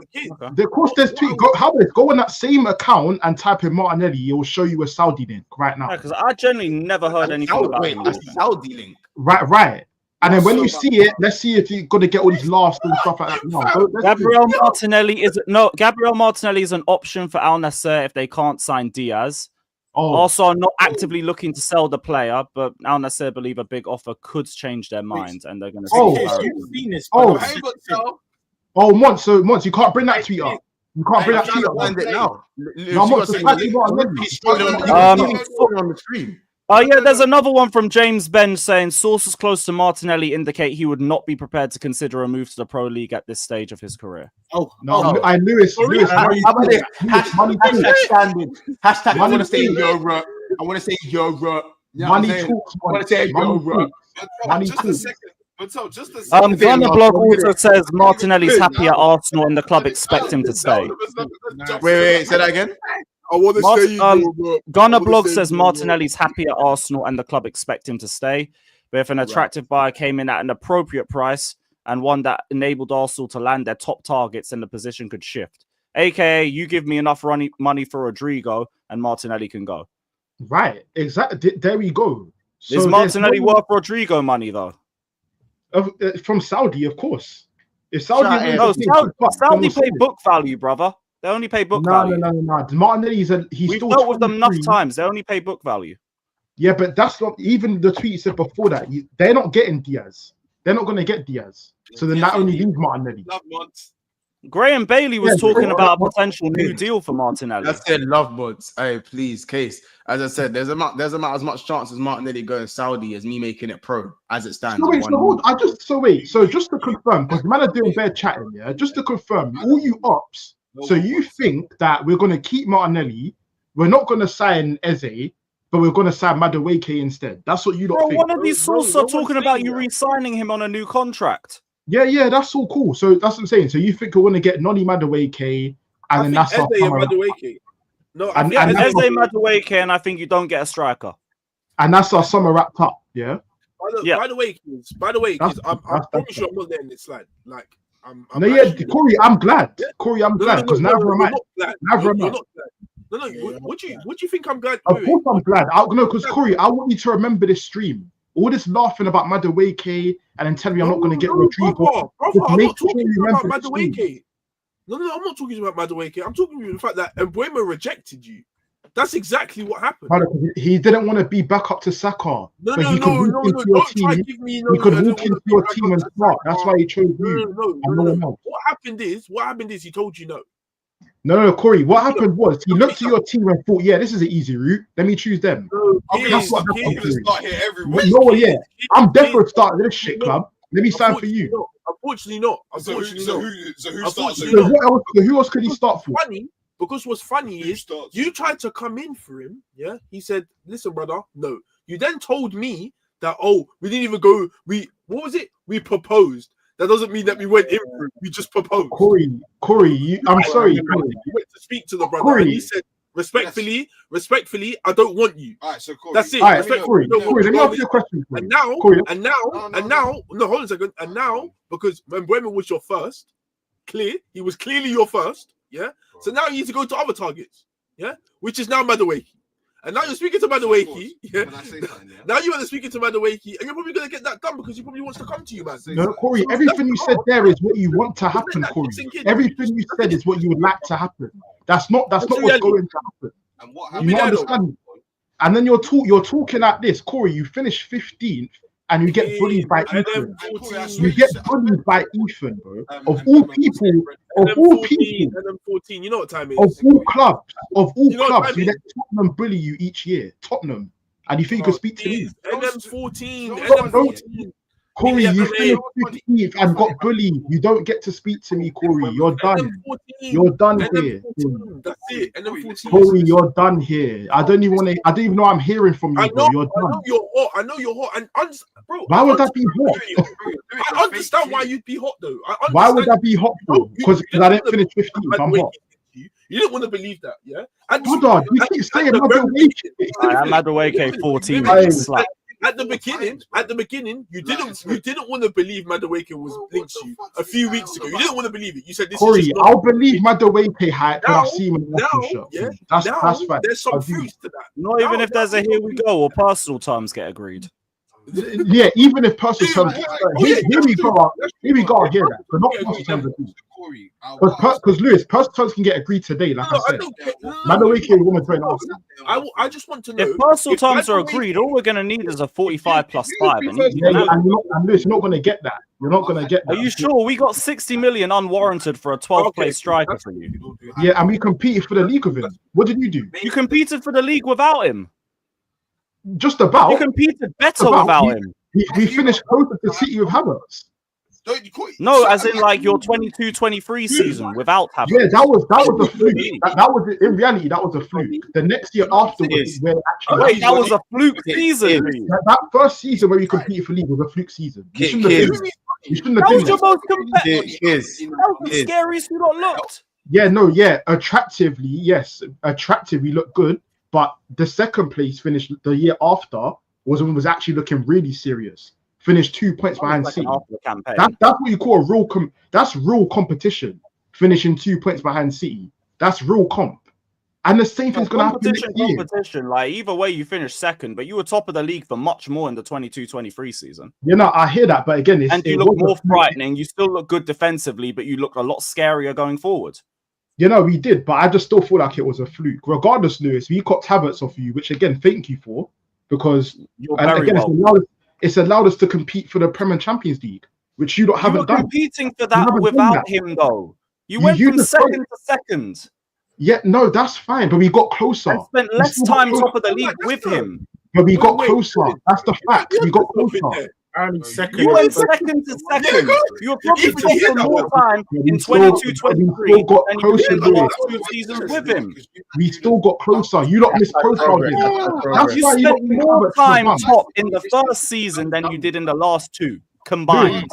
Of course, there's tweet. Go on that same account and type in Martinelli. It will show you a Saudi link right now. Because I generally never heard anything about him. A Saudi link. Right. And then when you see it, let's see if you're gonna get all these laughs and stuff like that. No, Gabriel Martinelli is an option for Al Nassr if they can't sign Diaz. Also, are not actively looking to sell the player, but Al Nassr believe a big offer could change their mind, and they're going to. Monts, you can't bring that tweet up. You can't bring that tweet up. Find it now. On the screen. Yeah, there's another one from James Ben saying sources close to Martinelli indicate he would not be prepared to consider a move to the Pro League at this stage of his career. Lewis. Hashtag standing. Hashtag I want to say Euro. I want to say Euro. Money talks. I want to say Euro. Money talks. Gunner Blog also says Martinelli's happy at Arsenal and the club expect him to stay. Wait, say that again. I want to say Gunner Blog says Martinelli's happy at Arsenal and the club expect him to stay. But if an attractive buyer came in at an appropriate price and one that enabled Arsenal to land their top targets, then the position could shift. AKA, you give me enough money for Rodrigo and Martinelli can go. Right, exactly. There we go. So is Martinelli worth Rodrigo money though? From Saudi, of course. If Saudi, Saudi pay book value, brother. They only pay book value. No. Martinelli's We've dealt with them enough times. They only pay book value. Yeah, but that's not even the tweet said before that. They're not getting Diaz. They're not going to get Diaz. So then that only leaves Martinelli. Graham Bailey was talking about a potential new deal for Martinelli. I said love mods. Hey, please, case. As I said, there's about as much chance as Martinelli going Saudi as me making it pro as it stands. So just to confirm, because man are doing bare chatting, yeah. Just to confirm, all you ops. So you think that we're going to keep Martinelli? We're not going to sign Eze, but we're going to sign Madueke instead. That's what you don't think. One of these sources are talking about you re-signing him on a new contract. Yeah, that's all cool. So that's what I'm saying. So you think we're going to get Noni Madueke, and then that's our Madueke. No, Eze Madueke, and I think you don't get a striker. And that's our summer wrapped up. Yeah. By the way, I promise you, I'm not letting it slide. Like No, yeah, Corey, I'm glad. Corey, I'm glad because neither am I. Neither am I. No. What do you think I'm glad? Of course, I'm glad. No, because Corey, I want you to remember this stream. All this laughing about Madueke and then telling me I'm not going to get retrieved. Brother, I'm not talking about Madueke. No, I'm not talking about Madueke. I'm talking about the fact that Mbeumo rejected you. That's exactly what happened. He didn't want to be back up to Saka. No. Don't try to give me. He could walk into your team and start. That's why he chose you. No. What happened is he told you no. No, Corey. What happened was he looked at your team and thought, "Yeah, this is an easy route. Let me choose them." That's what happened. No, yeah, I'm definitely starting this shit club. Let me sign for you. Unfortunately not. So who else could he start for? Funny, because what's funny is you tried to come in for him. Yeah, he said, "Listen, brother, no." You then told me that we didn't even go. What was it? We proposed. That doesn't mean that we went in for it. We just proposed. Corey, I'm sorry. You went to speak to the brother, and he said, respectfully, I don't want you. All right, so Corey. That's it. All right, Corey, let me ask you a question. And now, no, hold on a second. And now, because when Mbeumo was your first, he was clearly your first, yeah? So now you need to go to other targets, yeah? Which is now Madueke. And now you're speaking to Madueke. Yeah. Now you are speaking to Madueke, and you're probably going to get that done because he probably wants to come to you, man. No, Corey, everything you said there is what you want to happen, Corey. Everything you said is what you would like to happen. That's not what's going to happen. And what happened? You understand? And then you're talking like this, Corey. You finish 15th. And you get bullied by Ethan. You get bullied by Ethan, bro. Of all people, you know what time it is. Of all clubs, you let Tottenham bully you each year. Tottenham. And you think you could speak to me? NM14. Corey, you finished 15th and got bullied. You don't get to speak to me, Corey. You're done. You're done here. That's it. Corey, you're done here. I don't even know I'm hearing from you, bro. You're done. I know you're hot. And bro, why would that be hot? I understand why you'd be hot though. Why would that be hot though? Because I didn't finish 15th. I'm hot. You didn't want to believe that, yeah? And you keep saying Madueke 14. At the beginning, you didn't want to believe Madueke was linked to you a few weeks ago. You didn't want to believe it. You said this. Corey, I'll believe Madueke hype because I've seen him in the show. Yeah, that's fine. There's some fruits to that. Not even if there's a here we go or personal terms get agreed. Yeah, even if personal terms. Here we go. I'll hear that, but not personal terms agreed. Because Lewis, personal terms can get agreed today, like I said. Madueke will join us. I just want to know if personal terms are agreed. All we're going to need is a 45 plus 5. And Lewis, you're not going to get that. You're not going to get that. Are you sure? We got 60 million unwarranted for a 12th place striker for you. Yeah, and we competed for the league with him. What did you do? You competed for the league without him. Just about. You competed better without him. We finished closer to City with Havertz. No, as in like your 22-23 season without Havertz. Yeah, that was a fluke. That was in reality that was a fluke. The next year afterwards, where actually that was a fluke season. That first season where you competed for league was a fluke season. You shouldn't have been. That was your most competitive. That was the scariest you lot looked. Yeah, no, yeah. Attractively, yes. Attractively looked good, but the second place finished the year after was actually looking really serious. Finished 2 points behind City. That's what you call a real that's real competition. Finishing 2 points behind City. That's real comp. And the same thing's gonna happen next year. Competition, like either way you finished second, but you were top of the league for much more in the 22-23 season. You know, I hear that, but again, you look more frightening. You still look good defensively, but you look a lot scarier going forward. You know, we did, but I just still feel like it was a fluke. Regardless, Lewis, we got Havertz off you, which again, thank you for, because it's allowed us to compete for the Premier Champions League, which you haven't done. Competing for that without him, though. You went from second to second. Yeah, no, that's fine, but we got closer. And spent less time top of the league with him. But we got closer. That's the fact. We got closer. You went second to second. You were probably taking more time in 22-23 than you did in the last 2 seasons with him. We still got closer. You lot misprofiled it. You spent more time top in the first season than you did in the last 2 combined.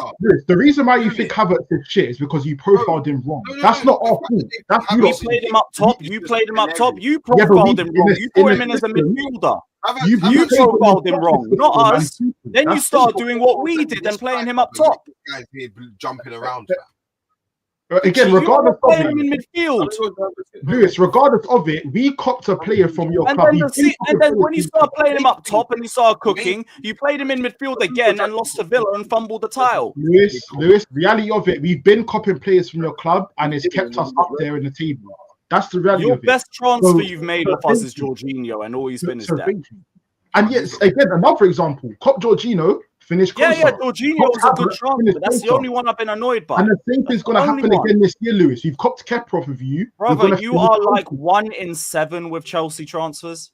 The reason why you think Havertz is shit is because you profiled him wrong. That's not our fault. That's you. We played him up top. You played him up top. You profiled him wrong. You put him in as a midfielder. You profiled him wrong, not us. Then you start doing what we did and playing him up top. Guys here jumping around. Again, regardless of him in midfield, Lewis, regardless of it, we copped a player from your club. And then when you start playing him up top and you start cooking, you played him in midfield again and lost to Villa and fumbled the title. Lewis, reality of it, we've been copping players from your club and it's kept us up there in the table. That's the reality of it. Your best transfer you've made off us is Jorginho, and all he's been is dead. And yes, again, another example, Cop Jorginho finished closer. Yeah, Jorginho was a good transfer. That's the only one I've been annoyed by. And the same thing's going to happen again this year, Lewis. You've copped Kepa off of you. Brother, you are like 1 in 7 with Chelsea transfers.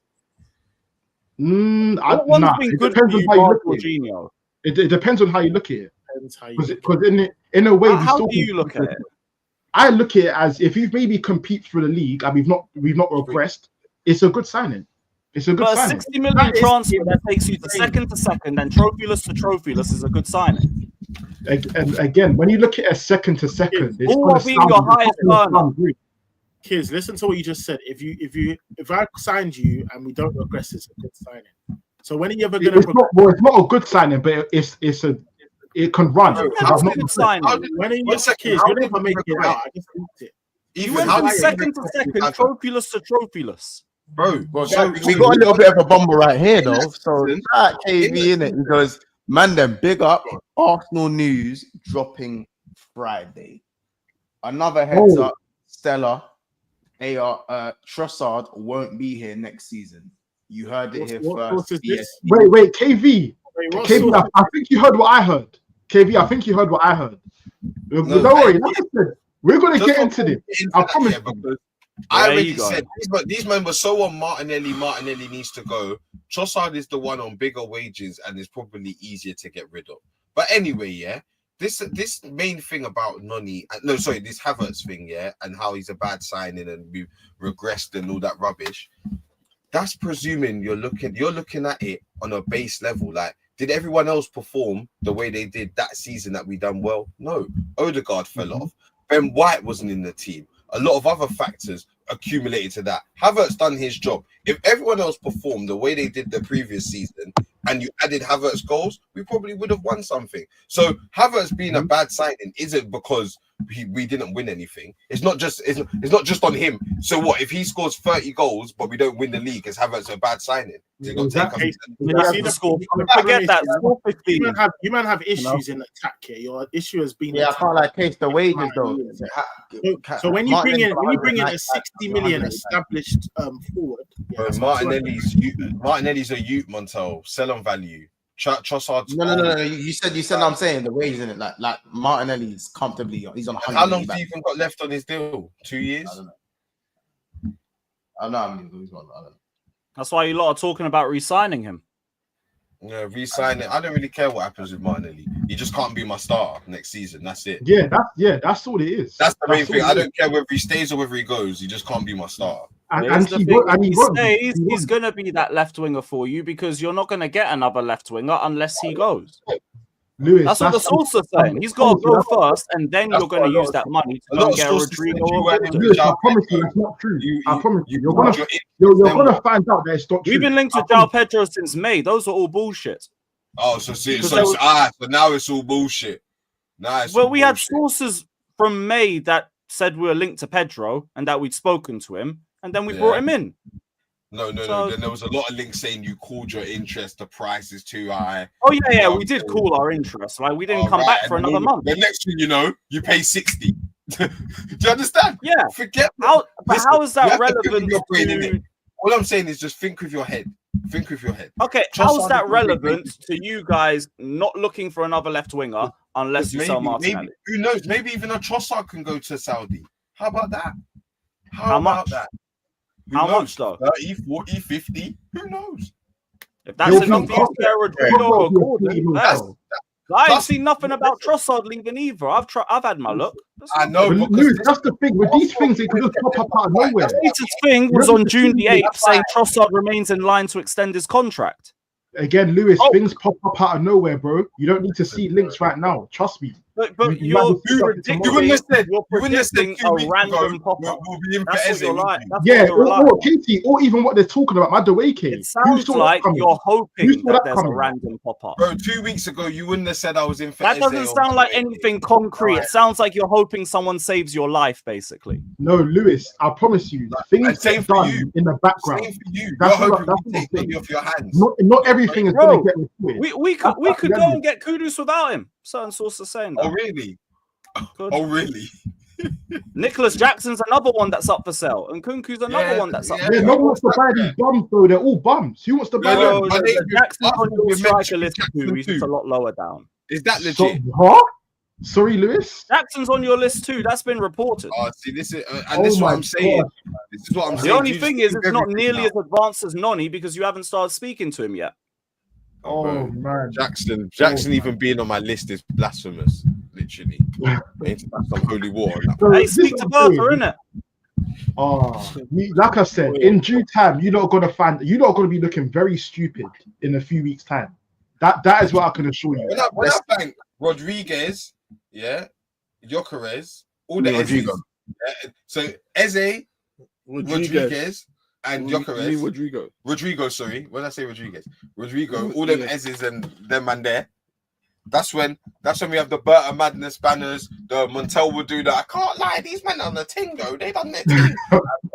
What one's been good for you, Jorginho? It depends on how you look at it. Because in a way, how do you look at it? I look at it as if you maybe compete for the league and we've not regressed, it's a good signing. It's a good signing. 60 million transfer that takes you to second and trophyless to trophyless is a good signing. And again, when you look at a second to second, it's all being your highest earner. Kids, listen to what you just said. If I signed you and we don't regress, it's a good signing. So when are you ever going to? It's not a good signing, but it can run. That's a good signing. When are you kids? You never make it out. I just looked it. You went from second to second, trophyless to trophyless. Bro, so we got a little bit of a bumble right here, though. So that KV in it, because man, them big up. Arsenal news dropping Friday. Another heads up, Stella. Trossard won't be here next season. You heard it here first. Wait, KV. KV, I think you heard what I heard. KV, I think you heard what I heard. Don't worry, like I said, we're gonna get into this. I promise you. I already said these men were so on Martinelli. Martinelli needs to go. Trossard is the one on bigger wages and is probably easier to get rid of. But anyway, yeah, this main thing about this Havertz thing, yeah, and how he's a bad signing and we regressed and all that rubbish. That's presuming you're looking at it on a base level. Like, did everyone else perform the way they did that season that we done well? No. Odegaard fell off. Ben White wasn't in the team. A lot of other factors accumulated to that. Havertz done his job. If everyone else performed the way they did the previous season and you added Havertz goals, we probably would have won something. So Havertz being a bad signing isn't because we didn't win anything. It's not just on him. So what if he scores 30 goals but we don't win the league? Is Havertz a bad signing? Exactly. Forget that. You man have issues in attack here. Your issue has been I can't like case the wages though. So when you bring in a 60 million established forward, Martinelli's a Ute Montel, sell on value. Trossard's no. You said I'm saying the wages in it. Like Martinelli's comfortably. He's on 100. How long do you even got left on his deal? 2 years. I don't know. That's why you lot are talking about re-signing him. Yeah, re-signing. I don't really care what happens with Martinelli. He just can't be my starter next season. That's it. That's all it is. That's the main thing. I don't care whether he stays or whether he goes. He just can't be my starter. And he stays, he's going to be that left winger for you because you're not going to get another left winger unless he goes. Lewis, that's what the source is saying. He's got to go first, and then you're going to use that money to go get Rodrigo. Lewis, I promise you, that's not true. I promise you, you're going to find out that it's not true. We've been linked to Joao Pedro since May. Those are all bullshit. Oh, so now it's all bullshit. We had sources from May that said we were linked to Pedro and that we'd spoken to him, and then we brought him in. No. Then there was a lot of links saying you called your interest. The price is too high. Oh yeah, we did call our interest. Like we didn't come back for another month. The next thing you know, you pay 60. Do you understand? Yeah. Forget. How is that relevant? All I'm saying is just think with your head. Think with your head. Okay, how is that relevant to you guys not looking for another left winger unless you sell Martinelli? Who knows? Maybe even a Trossard can go to Saudi. How about that? How much? That? How much though? 30, 40, 50? Who knows? If that's enough for you to get Rodrigo or Gordon, I ain't seen nothing about Trossard leaving either. I've had my look. I know. That's the thing. With these things, it could just pop up out of nowhere. The latest thing was on June the 8th saying Trossard remains in line to extend his contract. Again, Lewis, things pop up out of nowhere, bro. You don't need to see links right now. Trust me. But You might you're be sick of it predicting, tomorrow. you're predicting a random pop-up. We'll be in for That's what Eze, you're won't like. we? That's Yeah, what you're relying or on. Katie, or even what they're talking about, Madueke. It sounds like you're hoping that there's a random pop-up. Bro, 2 weeks ago, you wouldn't have said I was in for That Eze doesn't or sound like Madueke. anything concrete. It sounds like you're hoping someone saves your life, basically. No, Lewis, I promise you, And things same get for done you. in the background. Same for you. That's You're what- hoping that's we what I'm take money saying. off your hands. Not everything is Bro, going to get reported. we could go and get Kudus without him. Certain sources are saying that. Oh, really? Could. Oh, really? Nicholas Jackson's another one that's up for sale, and Kunku's another one that's up for Yeah, sale. no one wants to buy these bums, though. They're all bums. Who wants to buy Bro, them? Jackson's on your striker list too. He's just a lot lower down. Is that legit? So, what? Sorry, Lewis. Jackson's on your list too. That's been reported. Oh, see, this is this is what I'm saying. This is what I'm saying. The only You thing just is, do it's not everything nearly now. as advanced as Noni because you haven't started speaking to him yet. Oh man, Jackson even being on my list is blasphemous. Literally, it's some holy war. On that So, one. Hey, this speak is to what I'm Bertha, saying. innit? Like I said, in due time, you're not gonna be looking very stupid in a few weeks' time. That is what I can assure you. When I bang Rodriguez, yeah, Gyökeres, all the Rodrigo. Ezes. Yeah, so Eze, Rodriguez, and Gyökeres. Rodrigo, sorry. When I say Rodrigo, all them Ezes and them man there. That's when we have the Berta Madness banners. The Montel will do that. I can't lie, these men on the thing though. They done their thing.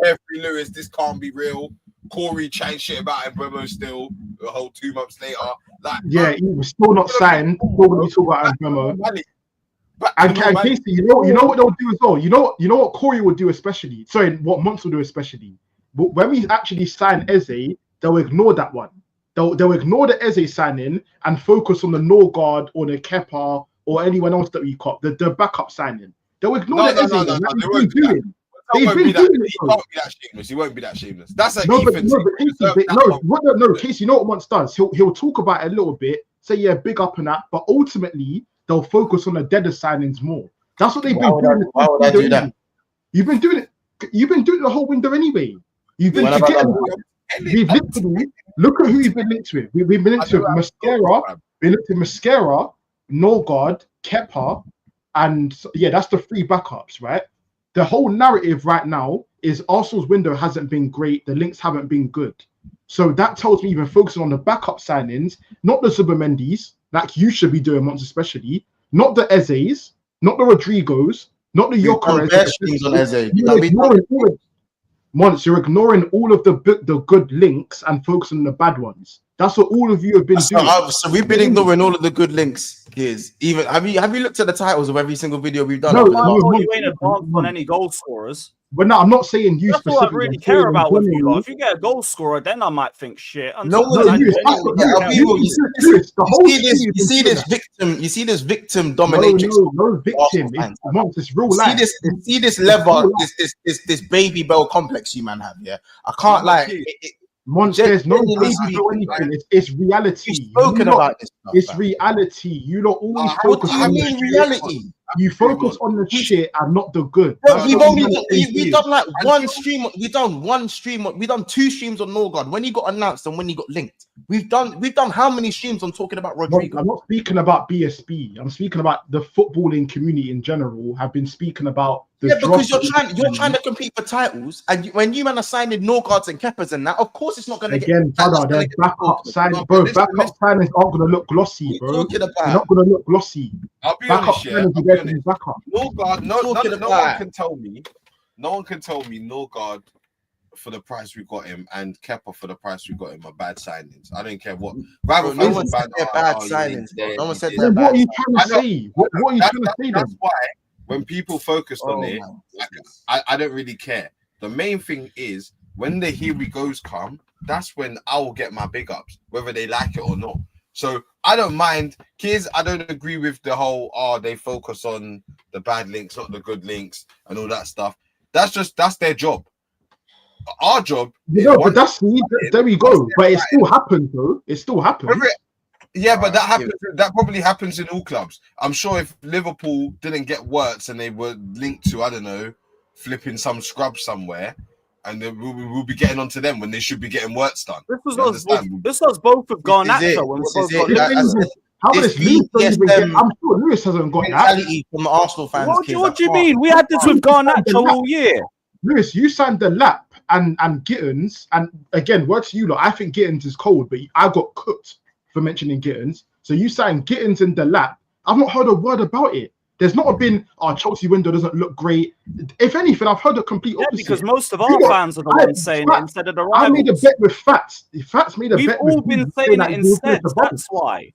Every Lewis, this can't be real. Corey chatting shit about Mbemo still. A whole 2 months later, like Yeah, he was still not signed. Still gonna be talking about Mbemo. And Casey, you know what they'll do as well. You know what Corey will do especially. Sorry, what Monts will do especially. But when we actually sign Eze, they'll ignore that one. They'll ignore the Eze signing and focus on the Norgard or the Kepa or anyone else that we caught, the backup signing. They'll ignore the Eze. No, they won't do that. He won't be that shameless. He won't be that shameless. That's like Casey, Casey, you know what Monts does? He'll talk about it a little bit, say yeah, big up and that, but ultimately they'll focus on the deader signings more. That's what they've been doing. Why would I do that? You've been doing it. You've been doing it the whole window anyway. You've been forgetting. We've literally look at who you've been linked with. We've been linked with Mascara. We linked with Mascara, Norgard, Kepa, and yeah, that's the 3 backups, right? The whole narrative right now is Arsenal's window hasn't been great. The links haven't been good. So that tells me even focusing on the backup signings, not the Zubamendis, like you should be doing, Monts especially, not the Ezes, not the Rodrigos, not the Gyökeres. Monts, you're ignoring all of the good links and focusing on the bad ones. That's what all of you have been doing. So we've been ignoring all of the good links. Kids, even have you looked at the titles of every single video we've done? No, you ain't advanced on any goal scorers. But no, I'm not saying you. That's what I really care about with you. If you get a goal scorer, then I might think shit. You see this victim dominatrix. No victim. It's real life. You see this level, this baby bell complex you man have. Yeah, I can't lie. Monts, there's no baby or anything. It's reality. You've spoken about this stuff. It's reality. You don't always focus on reality. You focus on the shit and not the good. Bro, we've done like one stream. We've done 2 streams on Norgard when he got announced and when he got linked. We've done how many streams on talking about Rodrigo? I'm not speaking about BSB. I'm speaking about the footballing community in general. Have been speaking about the because you're trying to compete for titles, and when you man are signing Norgards and Keppers and that, of course it's not going to get. Again, brother, their backup signings, bro. Backup signings aren't going to look glossy, bro. They're not going to look glossy. I'll be backup honest, yeah. Backup. Norgard, no one can tell me Norgard for the price we got him and Kepa for the price we got him are bad signings. I don't care what. No one said they're bad signings. No one said they're bad. What are you trying to say? What are you trying to say then? That's why when people focused on it, I don't really care. The main thing is when the here we goes come, that's when I will get my big ups, whether they like it or not. So I don't mind. Kids, I don't agree with the whole, they focus on the bad links, not the good links and all that stuff. That's their job. Our job. There we go. But it still happens, though. It still happens. Yeah, but that happens. That probably happens in all clubs. I'm sure if Liverpool didn't get Wirtz and they were linked to, I don't know, flipping some scrub somewhere, and we'll be getting onto them when they should be getting Wirtz done. This was us both with Garnacho when we both got How about this? Lewis don't even get, I'm sure Lewis hasn't got that. Mentality from Arsenal fans. What do you mean? We had this with Garnacho all year. Lewis, you signed the lap and Gittins, and again, word to you lot, I think Gittins is cold, but I got cooked for mentioning Gittins. So you signed Gittins in the lap. I've not heard a word about it. There's not been, Chelsea window doesn't look great. If anything, I've heard the complete opposite. Because most of our fans are the ones saying it instead of the rivals. I made a bet with Fats. Fats made a We've bet all with been saying it instead. That's why.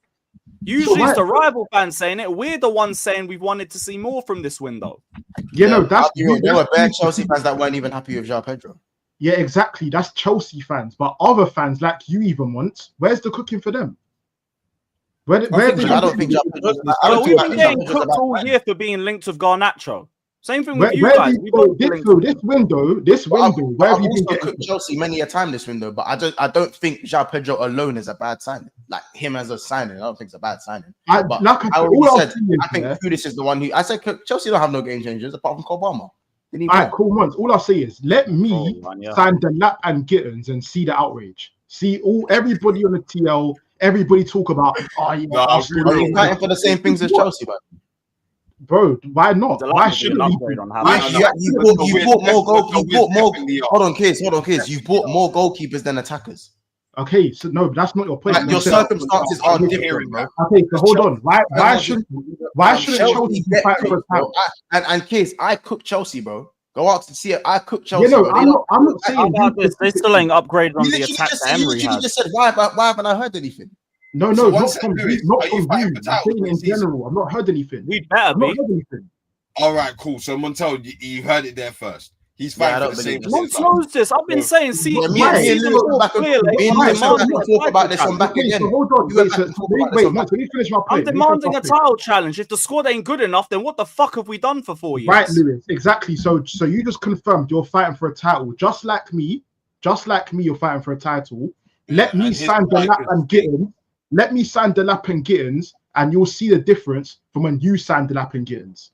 Usually it's the rival fans saying it. We're the ones saying we've wanted to see more from this window. Yeah, no, that's there were bare Chelsea fans that weren't even happy with Joao Pedro. Yeah, exactly. That's Chelsea fans. But other fans like you even want, where's the cooking for them? I don't think we've been getting cooked all year for being linked with Garnacho. Same thing with you guys. This window, where have you been cooked Chelsea many a time this window? But I don't think Joao Pedro alone is a bad signing. Like him as a signing, I don't think it's a bad signing. I think Cudis is the one who I said Chelsea don't have no game changers apart from Obama. All right, cool. Once all I'll say is let me sign the lap and Gittins and see the outrage. See everybody on the TL. Everybody talk about, are you fighting for the same things as Chelsea, bro? Why not? Why shouldn't we? You bought more goalkeepers. Hold on, kids. You bought more goalkeepers than attackers. Okay, so no, that's not your point. Your circumstances are different, bro. Okay, so hold on. Why shouldn't Chelsea be fighting for a title? And kids, I cook Chelsea, bro. Go out to see it. I cook Chelsea. Yeah, no, I'm not saying about this. They still ain't upgraded on the attack that Emery has. You just said, why haven't I heard anything? No, not from you. I'm saying in general. I've not heard anything. We better be. All right, cool. So Montel, you heard it there first. He's fighting for the same. What knows this? I've been saying, see, talk about this one back again. Hold on, wait, let me finish my point. I'm demanding a title challenge. If the squad ain't good enough, then what the fuck have we done for 4 years? Right, Lewis, exactly. So you just confirmed you're fighting for a title, just like me. You're fighting for a title. Let me sign the lap and Gittins. Let me sign the lap and Gittins, and you'll see the difference from when you signed the lap and Gittins.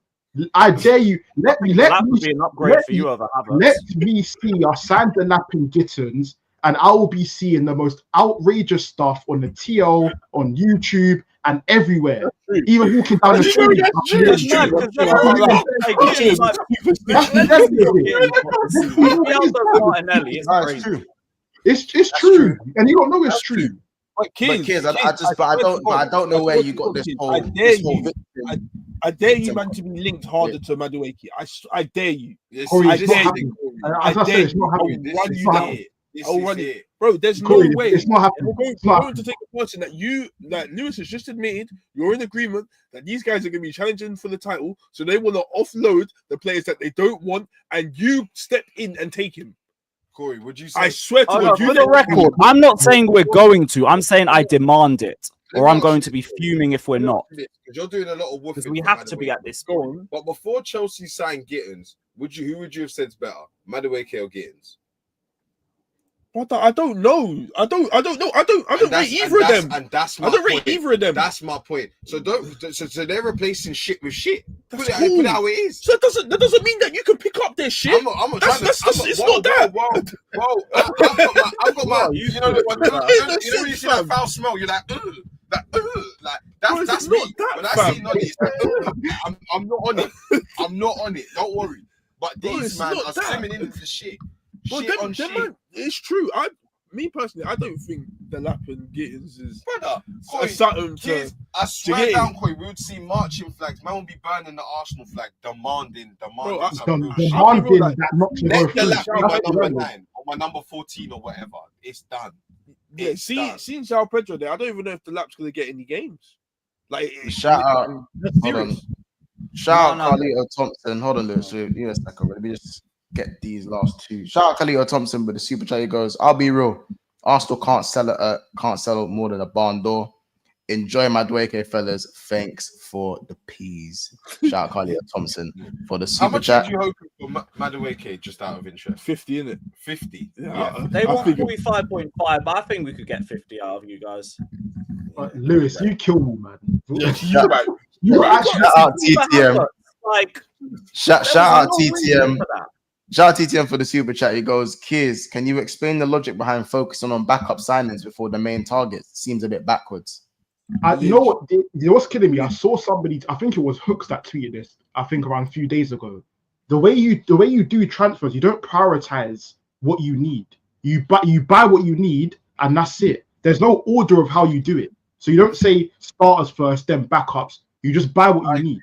I dare you. Let me see us sign the lap and Gittins, and I will be seeing the most outrageous stuff on the TL, on YouTube, and everywhere. Even walking down the street. It's true, and you don't know it's true. But kids, I don't know where you got this whole. I dare you, man, to be linked harder to Madueke. I dare you. I dare you. I'll run it. Bro, there's no way. It's not happening. We're going to take a person that Lewis has just admitted, you're in agreement that these guys are going to be challenging for the title, so they want to offload the players that they don't want, and you step in and take him. Corey, would you say? I swear to God, for the record, I'm not saying we're going to. I'm saying I demand it, or I'm going to be fuming if we're not. Because you're doing a lot of woofing. We have to be at this goal. But before Chelsea signed Gittins, who would you have said's better, Madueke or Gittins? I don't know. I don't know. I don't rate either of them. And that's my I don't rate either of them. That's my point. So so they're replacing shit with shit. Put it how it is. So that doesn't mean that you can pick up their shit. It's not that. I've got my. You know the one. You know when you see that foul smell, you're like, like that's me. When I see Noddy, it's like, I'm not on it. I'm not on it. Don't worry. But these man are swimming into shit. Man, it's true. Me personally, I don't think the lap and Gittins is something to. I swear down, Koi, we would see marching flags. Man would be burning the Arsenal flag, demanding that not to go through. My number 9 or my number 14 or whatever. It's done. Yeah, seeing Joao Pedro there, I don't even know if the lap's gonna get any games. Like, shout out Carlito Thompson. Hold on, Lewis. Give me a second. Let me just get these last two. Shout out Carlito Thompson with the super chat. He goes, I'll be real. Arsenal can't sell more than a barn door. Enjoy Madueke, fellas. Thanks for the peas. Shout out Carlito Thompson for the super chat. How much did you hope for Madueke, just out of interest? 50, innit? 50. Yeah. They want 45.5, but I think we could get 50 out of you guys. Lewis, you kill me, man. Shout out TTM. Shout out TTM. Shout out TTM for the super chat. He goes, Kiers, can you explain the logic behind focusing on backup signings before the main target? Seems a bit backwards. You know what? What's killing me? I saw somebody. I think it was Hooks that tweeted this. I think around a few days ago. The way you do transfers, you don't prioritize what you need. You buy what you need, and that's it. There's no order of how you do it. So you don't say starters first, then backups. You just buy what you need.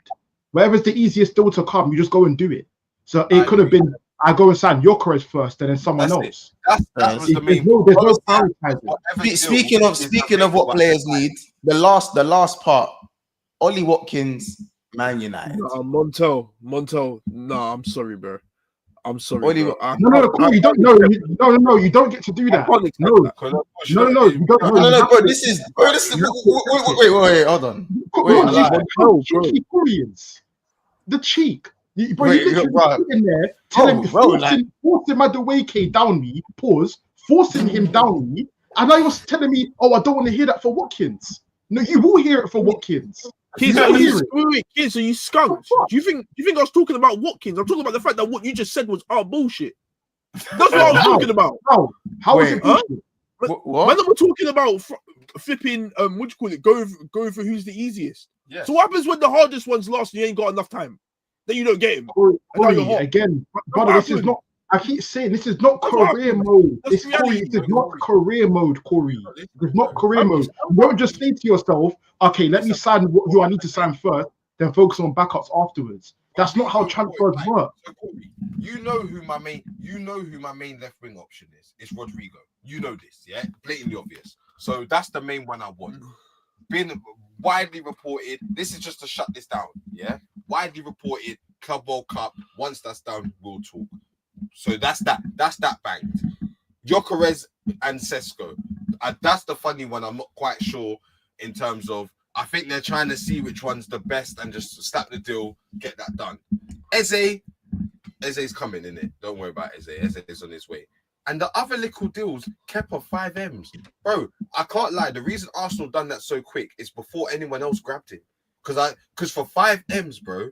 Whatever's the easiest deal to come, you just go and do it. So it could have been I go and sign Gyökeres first, and then someone else. That was the main. There's no prioritizing. Speaking of what players need, the last part, Ollie Watkins, Man United. Montel. No, I'm sorry, bro. I'm sorry. Ollie, bro. Cool, you don't. No, you don't get to do that. No, you don't. No, bro. This is. Wait, hold on. The cheek. Bro, you literally in there telling forcing Madueke down me, forcing him down me, and now you're telling me, oh, I don't want to hear that for Watkins. No, you will hear it for Watkins. Kids, are you skunked? Do you think I was talking about Watkins? I'm talking about the fact that what you just said was bullshit. That's what I was talking about. How is it bullshit? What? When we're talking about flipping, what do you call it? Going for who's the easiest. Yeah. So what happens when the hardest one's lost and you ain't got enough time? Then you don't get him. Corey, again, brother, this is not. I keep saying this is not career mode. This is not career mode, Corey. It's not career mode. You don't just say to yourself, "Okay, let me sign who I need to sign first, then focus on backups afterwards." That's not how transfers work. You know who my main left wing option is. It's Rodrigo. You know this, yeah? Blatantly obvious. So that's the main one I want. Been widely reported. This is just to shut this down, yeah? Widely reported. Club World Cup. Once that's done, we'll talk. So that's that banked. Gyökeres and Sesko. That's the funny one. I'm not quite sure in terms of. I think they're trying to see which one's the best and just slap the deal, get that done. Eze's coming in it. Don't worry about Eze. Eze is on his way. And the other little deals, Kepa 5Ms. Bro, I can't lie. The reason Arsenal done that so quick is before anyone else grabbed it. Because for 5Ms, bro,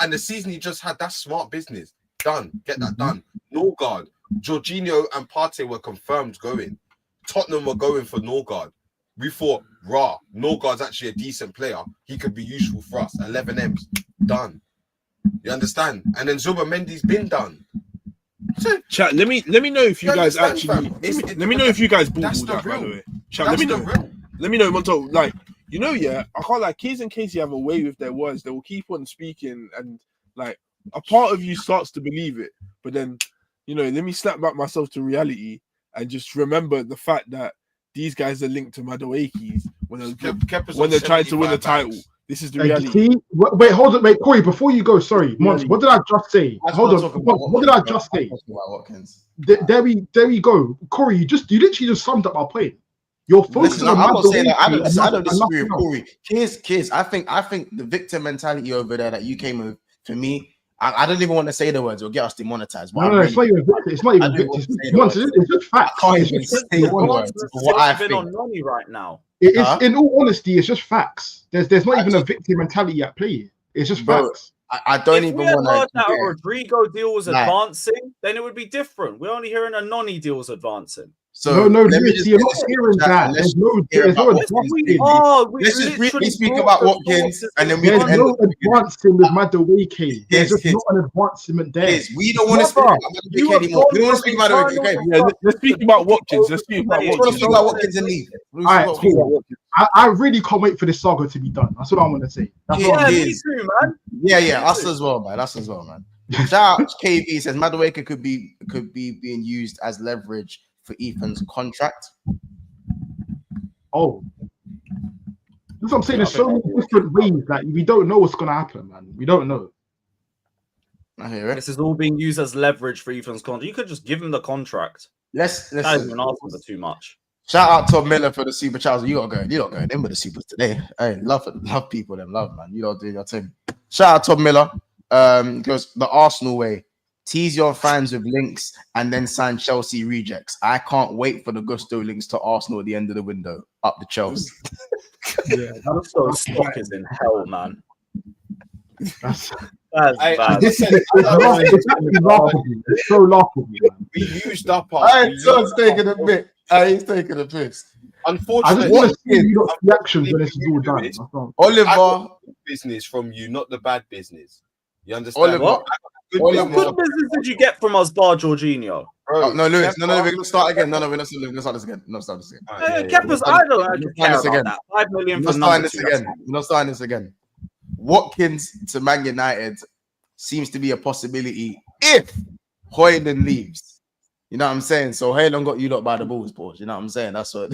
and the season he just had, that's smart business. Done. Get that done. Norgard, Jorginho and Partey were confirmed going. Tottenham were going for Norgard. We thought, Norgard's actually a decent player. He could be useful for us. 11Ms. Done. You understand? And then Zubimendi's been done. So, chat, let me know if you guys actually let me know if you guys bought all that, by the way. Chat, let me know. Let me know, Monto. Like, you know, yeah, I can't like Keys and Casey have a way with their words. They will keep on speaking, and like a part of you starts to believe it, but then, you know, let me snap back myself to reality and just remember the fact that these guys are linked to Madueke's when they're trying to win a title. This is the reality. Wait, hold on, wait, Corey, before you go, sorry, Mons, what did I just say? Hold on, what did I just say? There we go, Corey. You literally just summed up our point. You're focusing on. I'm not saying that. I don't disagree with Corey. Kids, I think the victim mentality over there that you came with, for me, I don't even want to say the words. It'll get us demonetized. No, it's not even victim. It's not even victim. It's just facts. I can't even say the words. What I think on Noni right now. It's in all honesty, it's just facts. There's not even a victim mentality at play. It's just facts. I don't even want to. If a Rodrigo deal was advancing, then it would be different. We're only hearing a Noni deal was advancing. So no, you're not hearing that. There's let's briefly speak about Watkins, and then there's no advancing with Madueke. There's just not an advancement there. We don't want to speak about Madueke anymore. We don't want to speak about Madueke. Let's speak about Watkins. Let's speak about Watkins and leave. All right, cool. I really can't wait for this saga to be done. That's what I'm gonna say. Me too, man. Yeah, us as well, man. Shout out KV says Madueke could be being used as leverage for Ethan's contract. Oh, that's what I'm saying. There's so many different ways that we don't know what's gonna happen, man. We don't know. I hear it. This is all being used as leverage for Ethan's contract. You could just give him the contract. Let's even ask for too much. Shout out Tom Miller for the super chats. You gotta go in with the supers today. Hey, love people, them love, man. You don't do your thing. Shout out Tom Miller. Goes the Arsenal way. Tease your fans with links and then sign Chelsea rejects. I can't wait for the Gusto links to Arsenal at the end of the window. Up the Chelsea. Yeah, that's so stock is in hell, man. That's bad. It's so laughable, man. We used up our. He's taking a piss. Unfortunately, want to see you lot reactions when it's all done. Oliver, business from you, not the bad business. You understand? Oliver, What good business did you get from us, bar Jorginho? No, Lewis. No, we're gonna start again. No, we're not start this again. No, start this again. Kepa's, I don't care about that. 5 million for number 2. We're not starting this again. Watkins to Man United seems to be a possibility if Højlund leaves. You know what I'm saying? So Højlund got you lot by the balls, boys. You know what I'm saying? That's what.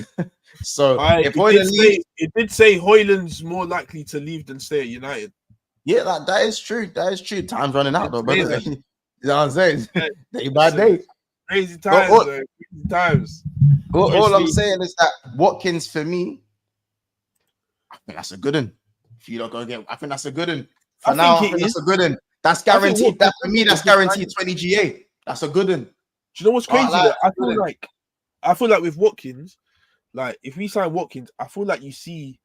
So if Højlund leaves, it did say Højlund's more likely to leave than stay at United. Yeah, that is true. That is true. Time's running out, though, brother. You know what I'm saying? Day by day. Crazy times, crazy times. All I'm saying is that Watkins, for me, I think that's a good one. If you don't go get, I think that's a good one. For now, I think that's a good one. That's guaranteed. That for me, that's guaranteed 20 GA. That's a good one. Do you know what's crazy? I feel like with Watkins, like if we sign Watkins, I feel like you see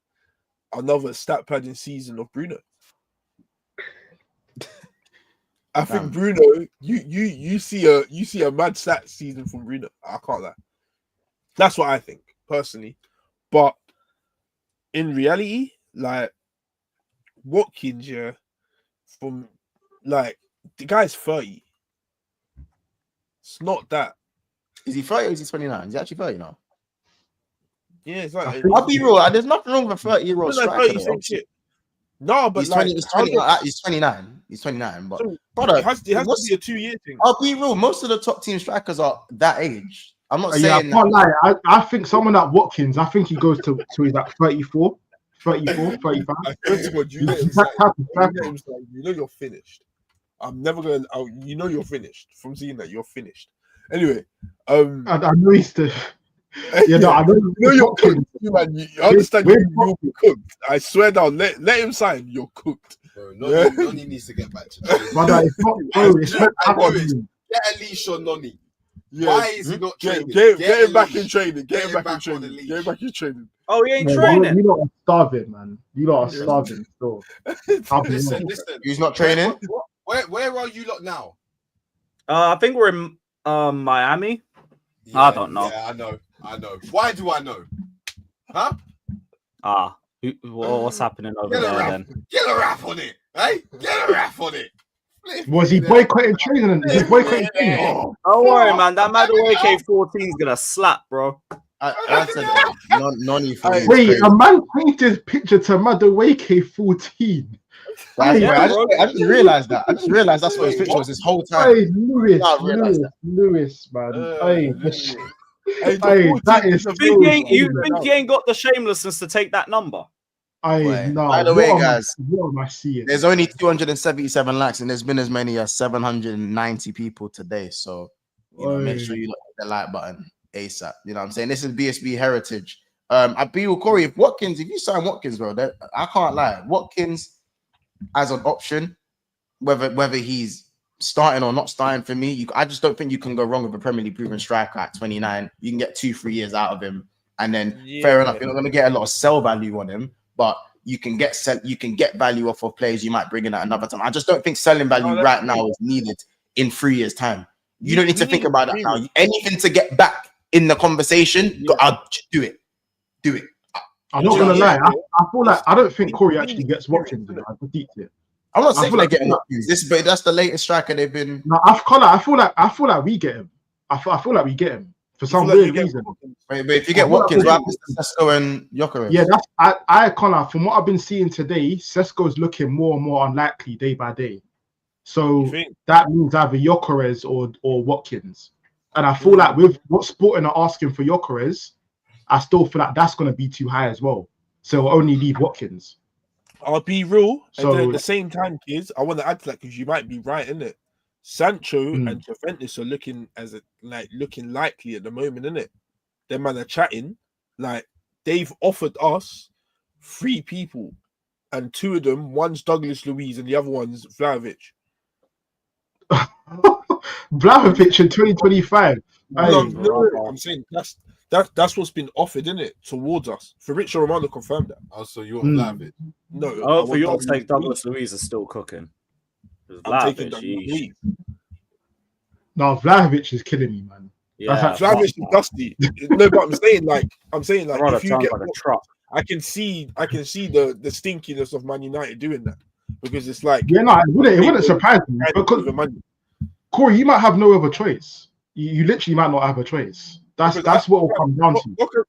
another stat padding season of Bruno. I think Bruno, you see a mad stat season from Bruno. I can't lie. That's what I think personally, but in reality, like Watkins, yeah, from like the guy's 30. It's not that. Is he 30 or is he 29? Is he actually 30 now? Yeah, it's like I'll be real. There's nothing wrong with a 30-year-old striker. No, but he's like, 29. He's 29. But brother, it has to be a 2-year thing. I'll be real. Most of the top team strikers are that age. I'm not saying. I can't lie. I think someone like Watkins, I think he goes to his like 34, 35. I swear to God, you know you're finished. I'm never going. You know you're finished from seeing that. You're finished. Anyway, I know he's the. Yeah, no, I know you're cooked. You understand? You'll be cooked. I swear down. Let him sign. You're cooked. Bro, Noni needs to get back to training. Get a leash on Noni. Yeah. Why is he not training? Get him back in training. Get him back in training. Oh, he ain't training. You lot are starving, man. You lot are starving. So, listen. He's not training. Where are you lot now? I think we're in Miami. Yeah, I don't know. Yeah, I know. Why do I know? Huh? What's happening over there then? Get a rap on it, hey? Get a rap on it. Was he boycotting training? He's boycotting training. Don't worry, man. That Madueke 14 is gonna slap, bro. I said Noni for me. Wait, a man painted his picture to Madueke 14. I just realized that. I just realized that's what his picture was this whole time. Hey, Lewis, man. That is. You think he ain't got the shamelessness to take that number? No. By the way, guys, what am I seeing? There's only 277 likes, and there's been as many as 790 people today. So make sure you hit the like button ASAP. You know what I'm saying? This is BSB Heritage. I'd be with Corey. If you sign Watkins, bro, I can't lie. Watkins as an option, whether he's starting or not starting for me, I just don't think you can go wrong with a Premier League proven striker at 29. You can get 2-3 years out of him, and then fair enough, you're not going to get a lot of sell value on him, but you can get value off of players you might bring in at another time. I just don't think selling value right now is needed in 3 years' time. You don't need to think about that now. Anything to get back in the conversation, I'll do it. Do it. I'm not gonna lie. I feel like I don't think Corey actually gets Watkins. I predict it. I'm not saying they're getting Watkins. But that's the latest striker they've been. No, I feel like we get him. I feel like we get him for some weird reason. But if you get Watkins, what happens to Sesko and Gyökeres? Yeah, I can't lie. From what I've been seeing today, Sesko's looking more and more unlikely day by day. So that means either Gyökeres or Watkins. And I feel like with what Sporting are asking for Gyökeres, I still feel like that's going to be too high as well. So we'll only leave Watkins. I'll be real. So, and then at the same time, kids, I want to add to that because you might be right, innit? Sancho and Juventus are looking looking likely at the moment, innit? Them man are chatting. Like, they've offered us 3 people, and 2 of them, one's Douglas Luiz and the other one's Vlahovic. Vlahovic in 2025. No, I'm saying that's what's been offered, isn't it, towards us? Fabrizio Romano confirmed that. Oh, so you want Vlahovic? No. For your sake, Douglas Luiz is still cooking. I'm taking Douglas Luiz. No, Vlahovic is killing me, man. Yeah, Travis is dusty. No, but I'm saying like Brother if you sounds get like a truck. I can see the stinkiness of Man United doing that because it's like Yeah, no, it wouldn't surprise me because Corey, you might have no other choice. You literally might not have a choice. That's what will come down to.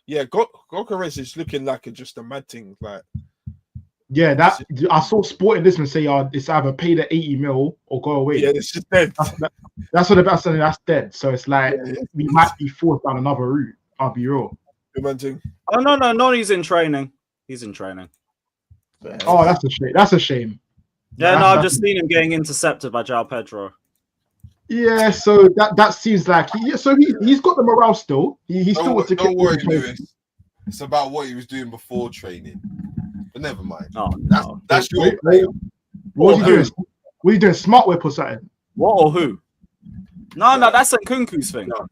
Yeah, Gokares is looking like just a mad thing. Like, yeah, that I saw Sporting Lisbon say, it's either pay the 80 mil or go away. Yeah, it's just dead. That's what about saying. That's dead. So it's like we might be forced down another route. I'll be real. Oh no, he's in training. He's in training. Oh, that's a shame. That's a shame. Yeah, no, I've just seen him getting intercepted by Joao Pedro. Yeah, so that seems like he's got the morale still. He still wants to don't worry, Lewis. It's about what he was doing before training. But never mind. Oh, that's your player. What are you doing? What are you doing? Smart whip or something? What or who? No, that's Nkunku's thing. No.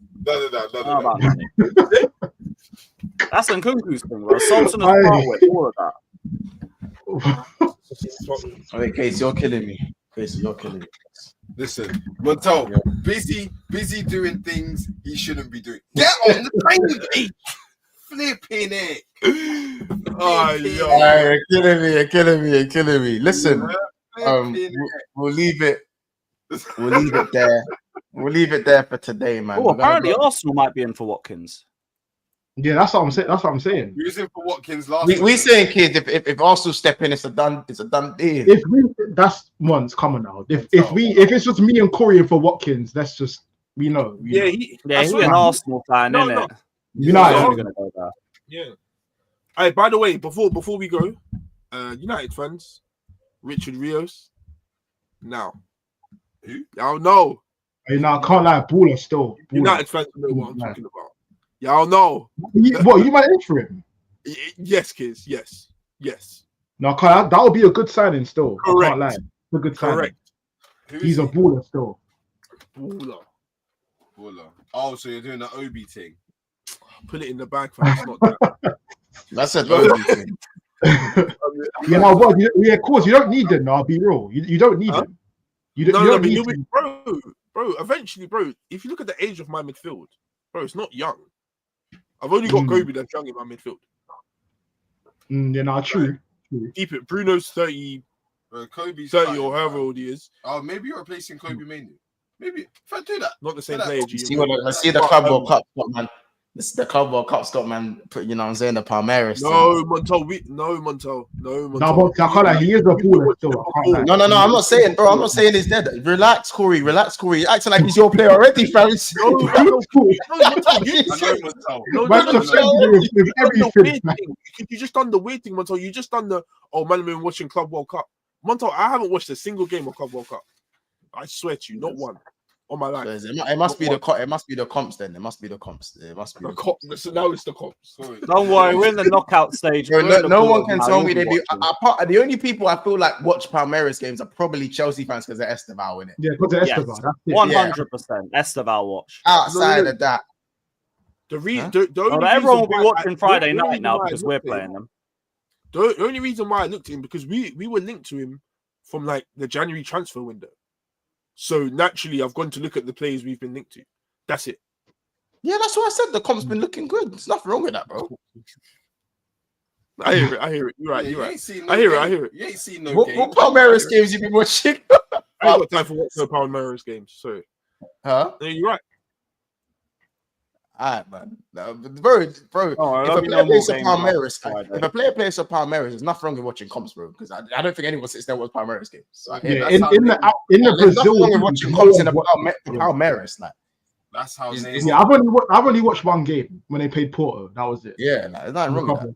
That's Nkunku's thing, bro. Samson and smart whip, all of that. Okay, Case, you're killing me. Listen, Montel, busy doing things he shouldn't be doing. Get on the training page. Flipping it. Oh, you're killing me. Listen, we'll leave it there. We'll leave it there for today, man. Oh, apparently Arsenal might be in for Watkins. Yeah, that's what I'm saying. We was in for Watkins last. We saying, kids, if Arsenal step in, it's a done deal. That's one's common now. If it's just me and Corey in for Watkins, that's just we know. He's an Arsenal fan, isn't it? United. Gonna go there. Yeah. Hey, by the way, before we go, United fans, Richard Rios. Now, who? Y'all know. Hey, now I can't lie, baller still. United fans know what I'm talking about. Y'all know. What, you might enter him? Yes, kids. Yes. No, that would be a good signing still. Correct. I can't lie. It's a good signing. Correct. He's a baller still. Baller. Oh, so you're doing the Obi thing. Put it in the bag, fam. It's not that. That's a Obi thing. Yeah, no, what? Yeah, of course, you don't need them. No, I'll be real. You don't need them. You don't need them. Bro, eventually, bro, if you look at the age of my midfield, bro, it's not young. I've only got Kobe that's young in my midfield. Yeah, no, true. Keep it. Bruno's 30, Kobe's 30 or however old he is. Oh, maybe you're replacing Kobe mainly. Maybe if I do that. Not the same player. Let's see the Club World Cup, man. This is the Club World Cup, Scott, man. You know what I'm saying? The Palmeiras. No, Montel. No, Montel. No, I can't lie. He is a baller still. No. I'm not saying, bro. I'm not saying he's dead. Relax, Corey. You're acting like he's your player already, fam. You just done the weird thing, Montel. You just done the man, I've been watching Club World Cup. Montel, I haven't watched a single game of Club World Cup. I swear to you, not one. On my life. It must be the comps then. It must be the comps. So now it's the comps. Sorry. Don't worry, we're in the knockout stage. No one can tell me they be. The only people I feel like watch Palmeiras games are probably Chelsea fans because they're Esteval in it. Yeah, because they're Esteval. 100% Esteval watch. Outside of that, everyone will be watching Friday night now because we're playing them. The only reason why I looked at him because we were linked to him from like the January transfer window. So naturally, I've gone to look at the players we've been linked to. That's it. Yeah, that's what I said. The comp's been looking good. There's nothing wrong with that, bro. I hear it. You're right. I hear it. You ain't seen no game. What Palmeiras games you been watching? I ain't got time for watching Palmeiras games. Sorry. Huh? Yeah, you're right. All right, man. No, bro. If a player plays for Palmeiras, there's nothing wrong with watching comps, bro. Because I don't think anyone sits there with Palmeiras games. So in the Brazil, watching comps in the Palmeiras, like that's how. Yeah, I've only watched one game when they played Porto. That was it. Yeah, there's nothing wrong with that.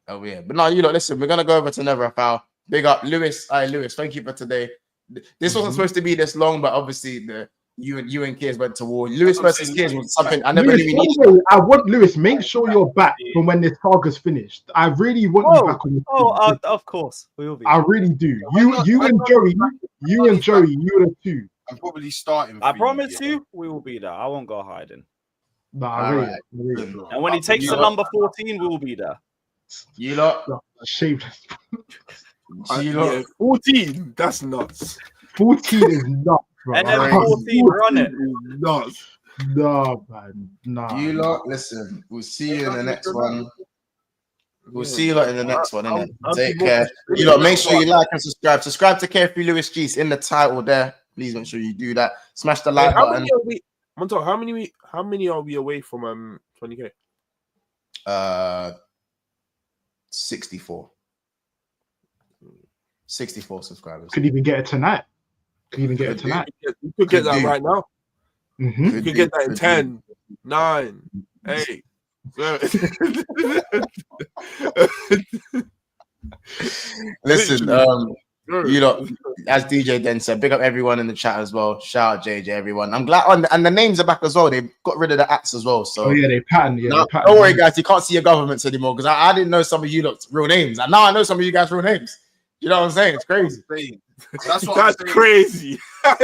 Oh yeah, but no, listen. We're gonna go over to Never a Foul. Big up, Lewis. Hi, Lewis. Thank you for today. This wasn't supposed to be this long, but obviously you and Kears went to war. Lewis versus Kears was something I never really needed. I want Lewis, make sure you're back from when this saga's finished. I really want you back on the team. Of course. We will be. I really do. You and Joey, you are the two. I'm probably starting. I promise you, we will be there. I won't go hiding. Really. And when he takes the number 14, we will be there. You lot. Shameless. 14, that's nuts. 14 is nuts. And then 14, run it. Nuts. No, man. Nah. You lot, listen. We'll see you in the next one. We'll see you lot in the next one, innit? Take care. You lot, make sure you like and subscribe. Subscribe to Carefree Lewis G. It's in the title there. Please make sure you do that. Smash the like button. How many are we away from 20K? 64. 64 subscribers. Could even get it tonight. You could get that right now. Mm-hmm. You could get that in 10, 9, 8. Listen, you know, as DJ then said, big up everyone in the chat as well. Shout out JJ, everyone. I'm glad, and the names are back as well. They got rid of the ats as well. So they patterned. Yeah, don't worry, guys. You can't see your governments anymore because I didn't know some of you lot's real names, and now I know some of you guys' real names. You know what I'm saying? It's crazy. That's crazy. That's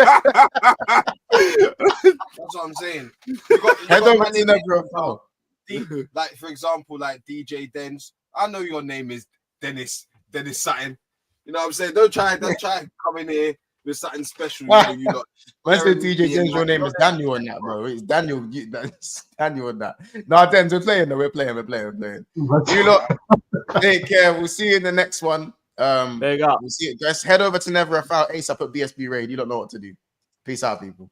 what I'm saying. Head over to Nebro. Like for example, like DJ Dens. I know your name is Dennis Sutton. You know what I'm saying? Don't try come in here with something special. You know, Where's the DJ Dens' real name is Daniel on that, bro? It's Daniel. That's Daniel on that. No, Dens, we're playing. We're playing. You lot, take care. We'll see you in the next one. There you go. We'll see you guys. Head over to Never a Foul ASAP at BSB Raid. You don't know what to do. Peace out, people.